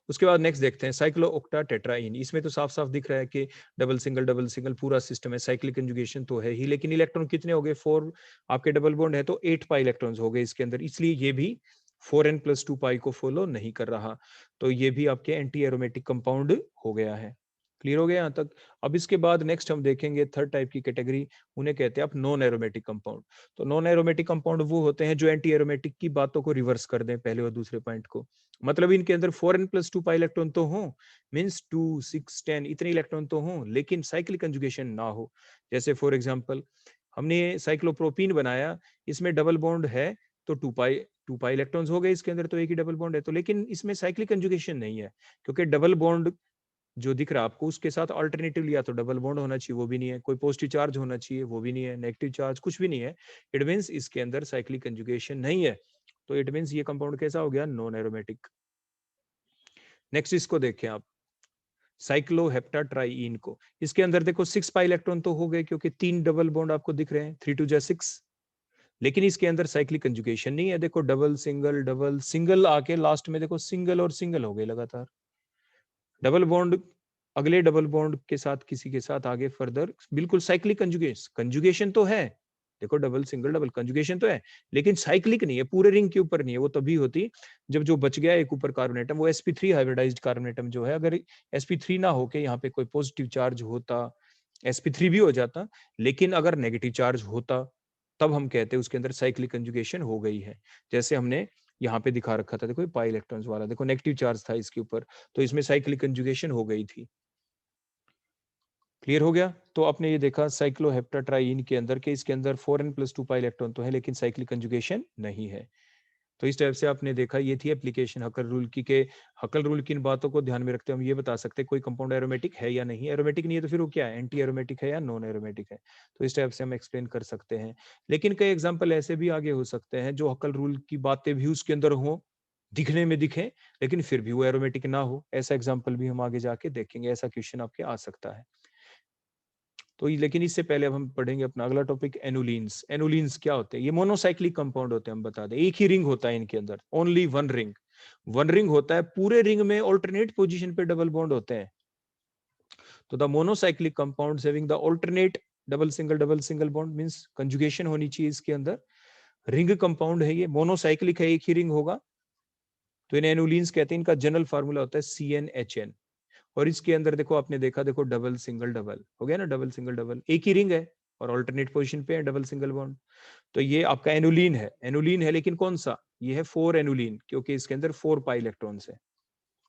उसके बाद नेक्स्ट देखते हैं साइक्लोओक्टा टेट्राइन। इसमें तो साफ साफ दिख रहा है कि डबल सिंगल पूरा सिस्टम है, साइक्लिक कंजुगेशन तो है ही, लेकिन इलेक्ट्रॉन कितने हो गए, 4 आपके डबल बॉन्ड है तो 8 पाई इलेक्ट्रॉन्स हो गए इसके अंदर, इसलिए ये भी 4n+2 पाई को फॉलो नहीं कर रहा, तो ये भी आपके एंटी एरोमेटिक कंपाउंड हो गया है। क्लियर हो गया यहाँ तक। अब इसके बाद नेक्स्ट हम देखेंगे थर्ड टाइप की कैटेगरी, उन्हें कहते हैं आप नॉन एरोमेटिक कंपाउंड। तो नॉन एरोमेटिक कंपाउंड वो होते हैं जो एंटी एरोमेटिक की बातों को रिवर्स कर दें, पहले और दूसरे पॉइंट को। मतलब इनके अंदर 4n+2 पाई इलेक्ट्रॉन तो हो, मीन्स 2 6 10 इतने इलेक्ट्रॉन तो हो, लेकिन साइक्लिक कंजुगेशन ना हो। जैसे फॉर एग्जांपल हमने साइक्लोप्रोपीन बनाया, इसमें डबल बॉन्ड है, तो 2 पाई इलेक्ट्रॉन्स हो गए इसके अंदर, तो एक ही डबल बॉन्ड है, तो लेकिन इसमें साइक्लिक कंजुगेशन नहीं है, क्योंकि डबल बॉन्ड जो दिख रहा है आपको उसके साथ अल्टरनेटिव लिया, तो डबल बॉन्ड होना चाहिए, वो भी नहीं है, कोई पॉजिटिव चार्ज होना चाहिए, वो भी नहीं है, नेगेटिव चार्ज कुछ भी नहीं है। इट मींस इसके अंदर साइक्लिक कंजुगेशन नहीं है, तो इट मींस ये कंपाउंड कैसा हो गया, नॉन एरोमेटिक। नेक्स्ट इसको देखें आप, साइक्लोहेप्टाट्राईन को। इसके अंदर देखो 6 पाई इलेक्ट्रॉन तो हो गए, क्योंकि 3 डबल बॉन्ड आपको दिख रहे हैं, 3 2 6, लेकिन इसके अंदर साइक्लिक कंजुगेशन नहीं है। देखो डबल सिंगल आके लास्ट में देखो सिंगल और सिंगल हो गए लगातार, डबल बॉन्ड अगले डबल बॉन्ड के साथ किसी के साथ आगे फर्दर, बिल्कुल साइक्लिक कंजुगेशन तो है, देखो डबल कंजुगेशन तो है, लेकिन साइक्लिक नहीं है, पूरे रिंग के ऊपर नहीं है। वो तभी होती जब जो बच गया एक ऊपर कार्बन एटम, वो sp3 हाइब्रिडाइज्ड कार्बन एटम जो है, अगर sp3 ना होके यहाँ पे कोई पॉजिटिव चार्ज होता, sp3 भी हो जाता, लेकिन अगर नेगेटिव चार्ज होता, तब हम कहते हैं उसके अंदर साइक्लिक कंजुगेशन हो गई है। जैसे हमने यहाँ पे दिखा रखा था, देखो पाई इलेक्ट्रॉन्स वाला, देखो नेगेटिव चार्ज था इसके ऊपर, तो इसमें साइक्लिक कंजुगेशन हो गई थी। क्लियर हो गया? तो आपने ये देखा साइक्लोहेप्टाट्राइन के अंदर के इसके अंदर 4n+2 पाई इलेक्ट्रॉन तो है, लेकिन साइक्लिक कंजुगेशन नहीं है। तो इस टाइप से आपने देखा, ये थी एप्लीकेशन हकल रूल की के हकल रूल की इन बातों को ध्यान में रखते हम ये बता सकते हैं कोई कंपाउंड एरोमेटिक है या नहीं। एरोमेटिक नहीं है तो फिर वो क्या है, एंटी एरोमेटिक है या नॉन एरोमेटिक है। तो इस टाइप से हम एक्सप्लेन कर सकते हैं। लेकिन कई एग्जांपल ऐसे भी आगे हो सकते हैं जो हकल रूल की बातें भी उसके अंदर हो, दिखने में दिखे, लेकिन फिर भी वो एरोमेटिक ना हो। ऐसा एग्जाम्पल भी हम आगे जाके देखेंगे, ऐसा क्वेश्चन आपके आ सकता है। तो लेकिन इससे पहले अब हम पढ़ेंगे अपना अगला टॉपिक एनुलिन्स। एनुलिन्स क्या होते हैं? ये मोनोसाइक्लिक कंपाउंड होते हैं, हम बता दें। एक ही रिंग होता है इनके अंदर, only one ring. One ring होता है, पूरे रिंग में ऑल्टरनेट पोजीशन पे डबल बॉन्ड होते हैं। तो the monocyclic compounds having the alternate double single bond means conjugation होनी चाहिए इसके अंदर। रिंग कंपाउंड है, ये मोनोसाइक्लिक है, एक ही रिंग होगा, तो इन्हें एनुलिन्स कहते हैं। इनका जनरल फार्मूला होता है CnHn। और इसके अंदर देखो, आपने देखा, देखो डबल सिंगल डबल हो गया ना, डबल सिंगल डबल, एक ही रिंग है और ऑल्टरनेट पोजीशन पे है डबल सिंगल बॉन्ड। तो ये आपका एनुलीन है, एनुलीन है, लेकिन कौन सा? ये है 4 एनुलीन, क्योंकि इसके अंदर 4 पाई इलेक्ट्रॉन्स है।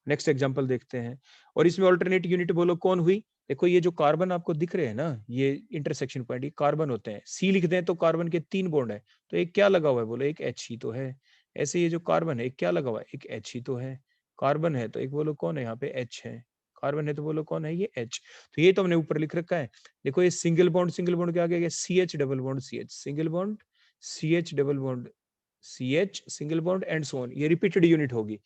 नेक्स्ट एग्जांपल देखते हैं। और इसमें ऑल्टरनेट यूनिट बोलो कौन हुई? देखो ये जो कार्बन आपको दिख रहे हैं ना, ये इंटरसेक्शन पॉइंट, ये कार्बन होते हैं। सी लिख दें तो कार्बन के 3 बॉन्ड है, तो एक क्या लगा हुआ है? बोलो एक H ही तो है। ऐसे ये जो कार्बन है, एक क्या लगा हुआ है? एक H ही तो है। कार्बन है तो एक बोलो कौन है? यहाँ पे H है। कार्बन है तो बोलो कौन है? ये H। तो ये तो हमने ऊपर लिख रखा है। देखो ये सिंगल बॉन्ड के आगे गया CH double bond CH, single bond CH double bond CH, single bond and so on. ये रिपीटेड यूनिट होगी।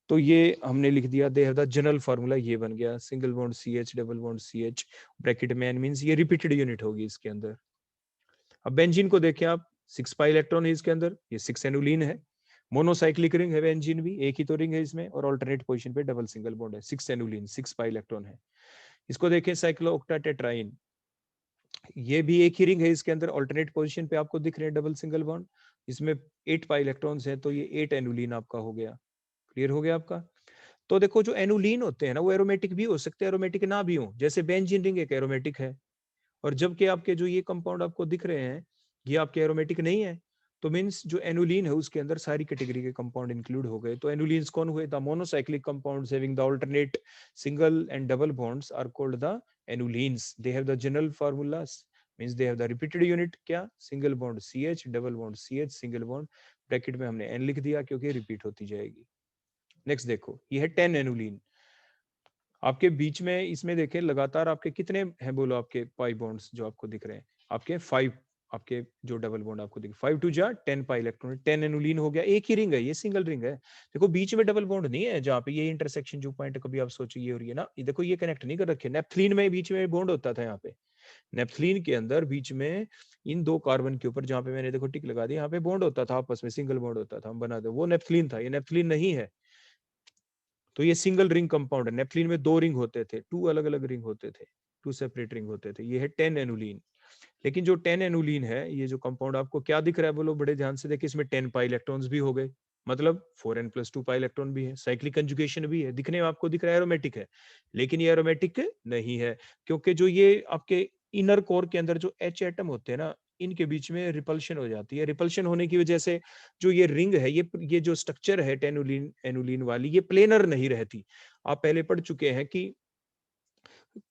तो ये हमने लिख दिया, दे हैव द जनरल फार्मूला, ये बन गया single bond CH double bond CH, bracket में n मींस ये रिपीटेड यूनिट होगी इसके अंदर। अब बेंजीन को देखें आप, 6 पाई इलेक्ट्रॉन है इसके अंदर, ये 6 एनुलीन है। मोनोसाइक्लिक रिंग है बेंजीन भी, एक ही तो रिंग है इसमें, और अल्टरनेट पोजीशन पे डबल सिंगल बॉन्ड है। 6 एनुलीन, 6 पाई इलेक्ट्रॉन है। इसको देखें साइक्लोऑक्टाटेट्राइन, ये भी एक ही रिंग है इसके अंदर, अल्टरनेट पोजीशन पे आपको दिख रहे हैं डबल सिंगल बॉन्ड। इसमें 8 पाई इलेक्ट्रॉन्स हैं, तो ये 8 एनुलीन आपका हो गया। क्लियर हो गया आपका? तो देखो जो एनुलीन होते हैं ना, वो एरोमेटिक भी हो सकते हैं, एरोमेटिक ना भी हो। जैसे बेंजीन रिंग एक एरोमेटिक है, और जबकि आपके जो ये कंपाउंड आपको दिख रहे हैं, ये आपके एरोमेटिक नहीं है। तो मींस जो एनुलीन है उसके अंदर सारी कैटेगरी के कंपाउंड इंक्लूड हो गए। तो एनुलीन्स कौन हुए? The monocyclic compounds having the alternate single and double bonds are called the annulenes. They have the general formulas, means they have the repeated unit, क्या? Single bond CH double bond CH, single bond, bracket में हमने n लिख दिया क्योंकि repeat होती जाएगी। Next देखो, ये है 10 एनुलीन। आपके बीच में इसमें देखें लगातार आपके कितने हैं? बोलो आपके पाई बॉन्ड्स जो आपको दिख रहे हैं, आपके 5, आपके जो डबल बॉन्ड आपको दिख 5 टू जा 10 पाई इलेक्ट्रॉन, 10 एनुलीन हो गया। एक ही रिंग है, ये सिंगल रिंग है। देखो बीच में डबल बॉन्ड नहीं है, जहाँ पे ये इंटरसेक्शन जो पॉइंट कभी आप सोचिए ये हो रही है ना, ये देखो ये कनेक्ट नहीं कर रखे। नेप्थलीन में बीच में बॉन्ड होता था, यहाँ पे नेप्थलीन के अंदर बीच में इन 2 कार्बन के ऊपर जहाँ पे मैंने देखो टिक लगा दी, यहाँ पे बॉन्ड होता था, आपस में सिंगल बॉन्ड होता था, हम बना दे, वो नेप्थलीन था, ये नेप्थलीन नहीं है। तो ये सिंगल रिंग कंपाउंड है। नेप्थलीन में 2 रिंग होते थे, 2 अलग अलग रिंग होते थे, 2 सेपरेट रिंग होते थे। ये है 10 एनुलीन। लेकिन जो 10 एनुलीन है, ये जो कंपाउंड आपको क्या दिख रहा है? बोलो बड़े ध्यान से देखिए, इसमें 10 पाई इलेक्ट्रॉन्स भी हो गए, मतलब 4n+2 पाई इलेक्ट्रॉन भी है, साइक्लिक कंजुगेशन भी है। दिखने में आपको दिख रहा है एरोमेटिक है, लेकिन ये एरोमेटिक नहीं है, क्योंकि जो ये आपके इनर कोर के अंदर जो H एटम होते हैं ना, इनके बीच में रिपल्शन हो जाती है। रिपल्शन होने की वजह से जो ये रिंग है, ये जो स्ट्रक्चर है टेनुलिन एनुलिन वाली, ये प्लेनर नहीं रहती। आप पहले पढ़ चुके हैं कि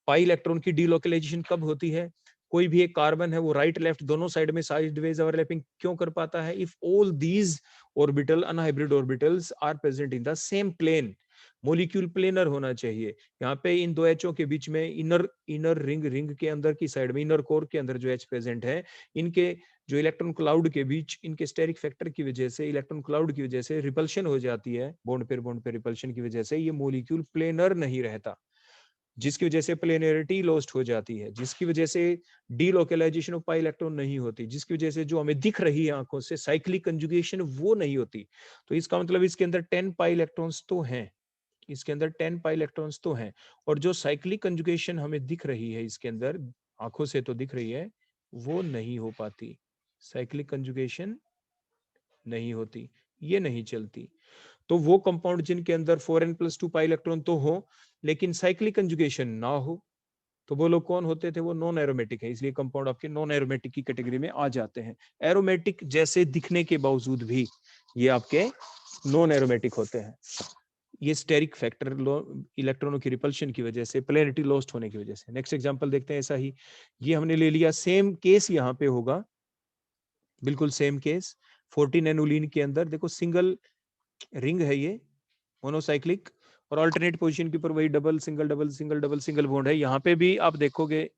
पाई इलेक्ट्रॉन की डीलोकलाइजेशन कब होती है? कोई भी एक कार्बन है वो राइट लेफ्ट दोनों साइड में साइडवेज ओवरलैपिंग क्यों कर पाता है? If all these orbital unhybrid orbitals are present in the same plane, molecule planar होना चाहिए। यहाँ पे इन दो एचओ के बीच में इनर इनर रिंग के अंदर की साइड में इनर कोर के अंदर जो एच प्रेजेंट है, इनके जो इलेक्ट्रॉन क्लाउड के बीच इनके स्टेरिक फैक्टर की वजह से, इलेक्ट्रॉन क्लाउड की वजह से रिपल्शन हो जाती है, बॉन्ड पे रिपल्शन की वजह से ये मोलिक्यूल प्लेनर नहीं रहता, जिसकी वजह से प्लेनरिटी लॉस्ट हो जाती है, जिसकी वजह से डीलोकलाइजेशन ऑफ पाई इलेक्ट्रॉन नहीं होती, जिसकी वजह से जो हमें दिख रही है आंखों से साइक्लिक कंजुगेशन वो नहीं होती। तो इसका मतलब इसके अंदर 10 पाई इलेक्ट्रॉन्स तो हैं, इसके अंदर 10 पाई इलेक्ट्रॉन्स तो हैं, और जो साइक्लिक कंजुगेशन हमें दिख रही है इसके अंदर आंखों से तो दिख रही है, वो नहीं हो पाती, साइक्लिक कंजुगेशन नहीं होती, ये नहीं चलती। तो वो कंपाउंड जिनके अंदर 4n+2 पाई इलेक्ट्रॉन तो हो लेकिन साइक्लिक कंजुगेशन ना हो, तो वो लोग कौन होते थे? वो नॉन एरोमेटिक है, इसलिए कंपाउंड आपके नॉन एरोमेटिक की कैटेगरी में आ जाते हैं। एरोमेटिक जैसे दिखने के बावजूद भी ये आपके नॉन एरोमेटिक होते हैं। ये स्टेरिक फैक्टर इलेक्ट्रॉनों की रिपल्शन की वजह से, पोलैरिटी लॉस्ट होने की वजह से। नेक्स्ट एग्जांपल देखते हैं ऐसा ही, ये हमने ले लिया, सेम केस यहाँ पे होगा, बिल्कुल सेम केस। 14 एनुलीन के अंदर देखो सिंगल रिंग है ये, मोनोसाइक्लिक, और अल्टरनेट पोजीशन के ऊपर वही double single double single double single bond है। यहाँ पे भी आप देखोगे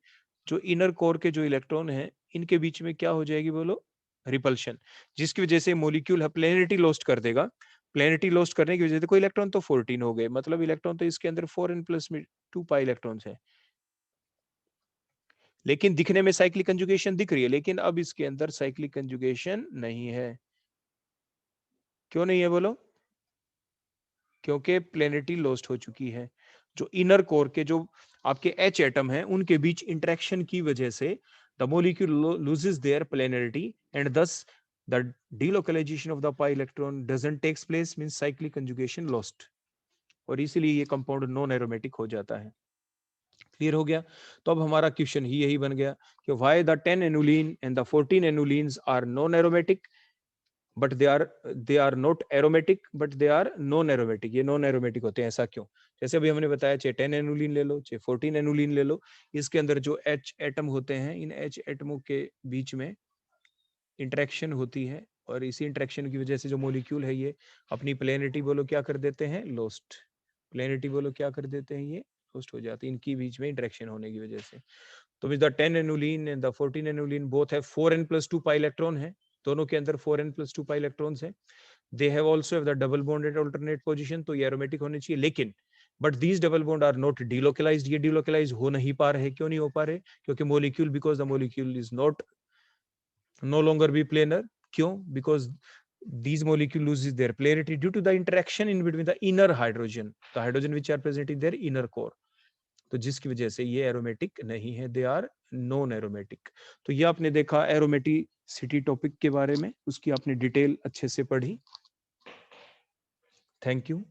जो इनर कोर के जो इलेक्ट्रॉन है इनके बीच में क्या हो जाएगी बोलो, रिपल्शन, जिसकी वजह से मोलिक्यूल प्लेनरिटी लॉस्ट कर देगा। प्लेनरिटी लॉस्ट करने की वजह से कोई इलेक्ट्रॉन तो 14 हो गए, मतलब इलेक्ट्रॉन तो इसके अंदर 4n प्लस 2 पाई इलेक्ट्रॉन्स है, लेकिन दिखने में साइक्लिक कंजुगेशन दिख रही है, लेकिन अब इसके अंदर साइक्लिक कंजुगेशन नहीं है। क्यों नहीं है बोलो? क्योंकि प्लेनरिटी लॉस्ट हो चुकी है। जो इनर कोर के जो आपके H एटम हैं उनके बीच इंटरेक्शन की वजह से the molecule loses their planarity and thus the delocalization of the pi electron doesn't takes place, means cyclic conjugation lost, और इसीलिए ये कंपाउंड नॉन एरोमेटिक हो जाता है। क्लियर हो गया? तो अब हमारा क्वेश्चन ही यही बन गया कि why the 10 annulene and the 14 annulenes are non aromatic but they are not aromatic but they are non aromatic. ये नॉन एरोमेटिक होते हैं, ऐसा क्यों? जैसे अभी हमने बताया, चाहे 10 एनुलीन ले लो, चाहे 14 एनुलीन ले लो, इसके अंदर जो H एटम होते हैं, इन H एटमों के बीच में इंटरेक्शन होती है, और इसी इंटरेक्शन की वजह से जो मोलिक्यूल है ये अपनी प्लेनिटी बोलो क्या कर देते हैं, लोस्ट। प्लेनिटी बोलो क्या कर देते हैं, ये लोस्ट हो जाती है इनकी बीच में इंटरेक्शन होने की वजह से। तो with the 10 annulene and the 14 annulene both है 4n प्लस 2 पाई इलेक्ट्रॉन है, दोनों के अंदर 4n प्लस 2 पाई इलेक्ट्रॉन्स है। They have also have the double bond at alternate position, तो ये एरोमेटिक होने चाहिए, लेकिन but these double bond are not delocalized, ये डिलोकलाइज हो नहीं पा रहे। क्यों नहीं हो पा रहे? क्योंकि molecule, because the molecule is not no longer be planar. क्यों? Because these molecule loses their polarity due to the interaction in between the inner hydrogen, the hydrogen which are present in their inner core, तो जिसकी वजह से ये aromatic नहीं है, they are non aromatic. तो ये आपने देखा एरोमेटिसिटी टॉपिक के बारे में, उसकी आपने डिटेल अच्छे से पढ़ी। Thank you.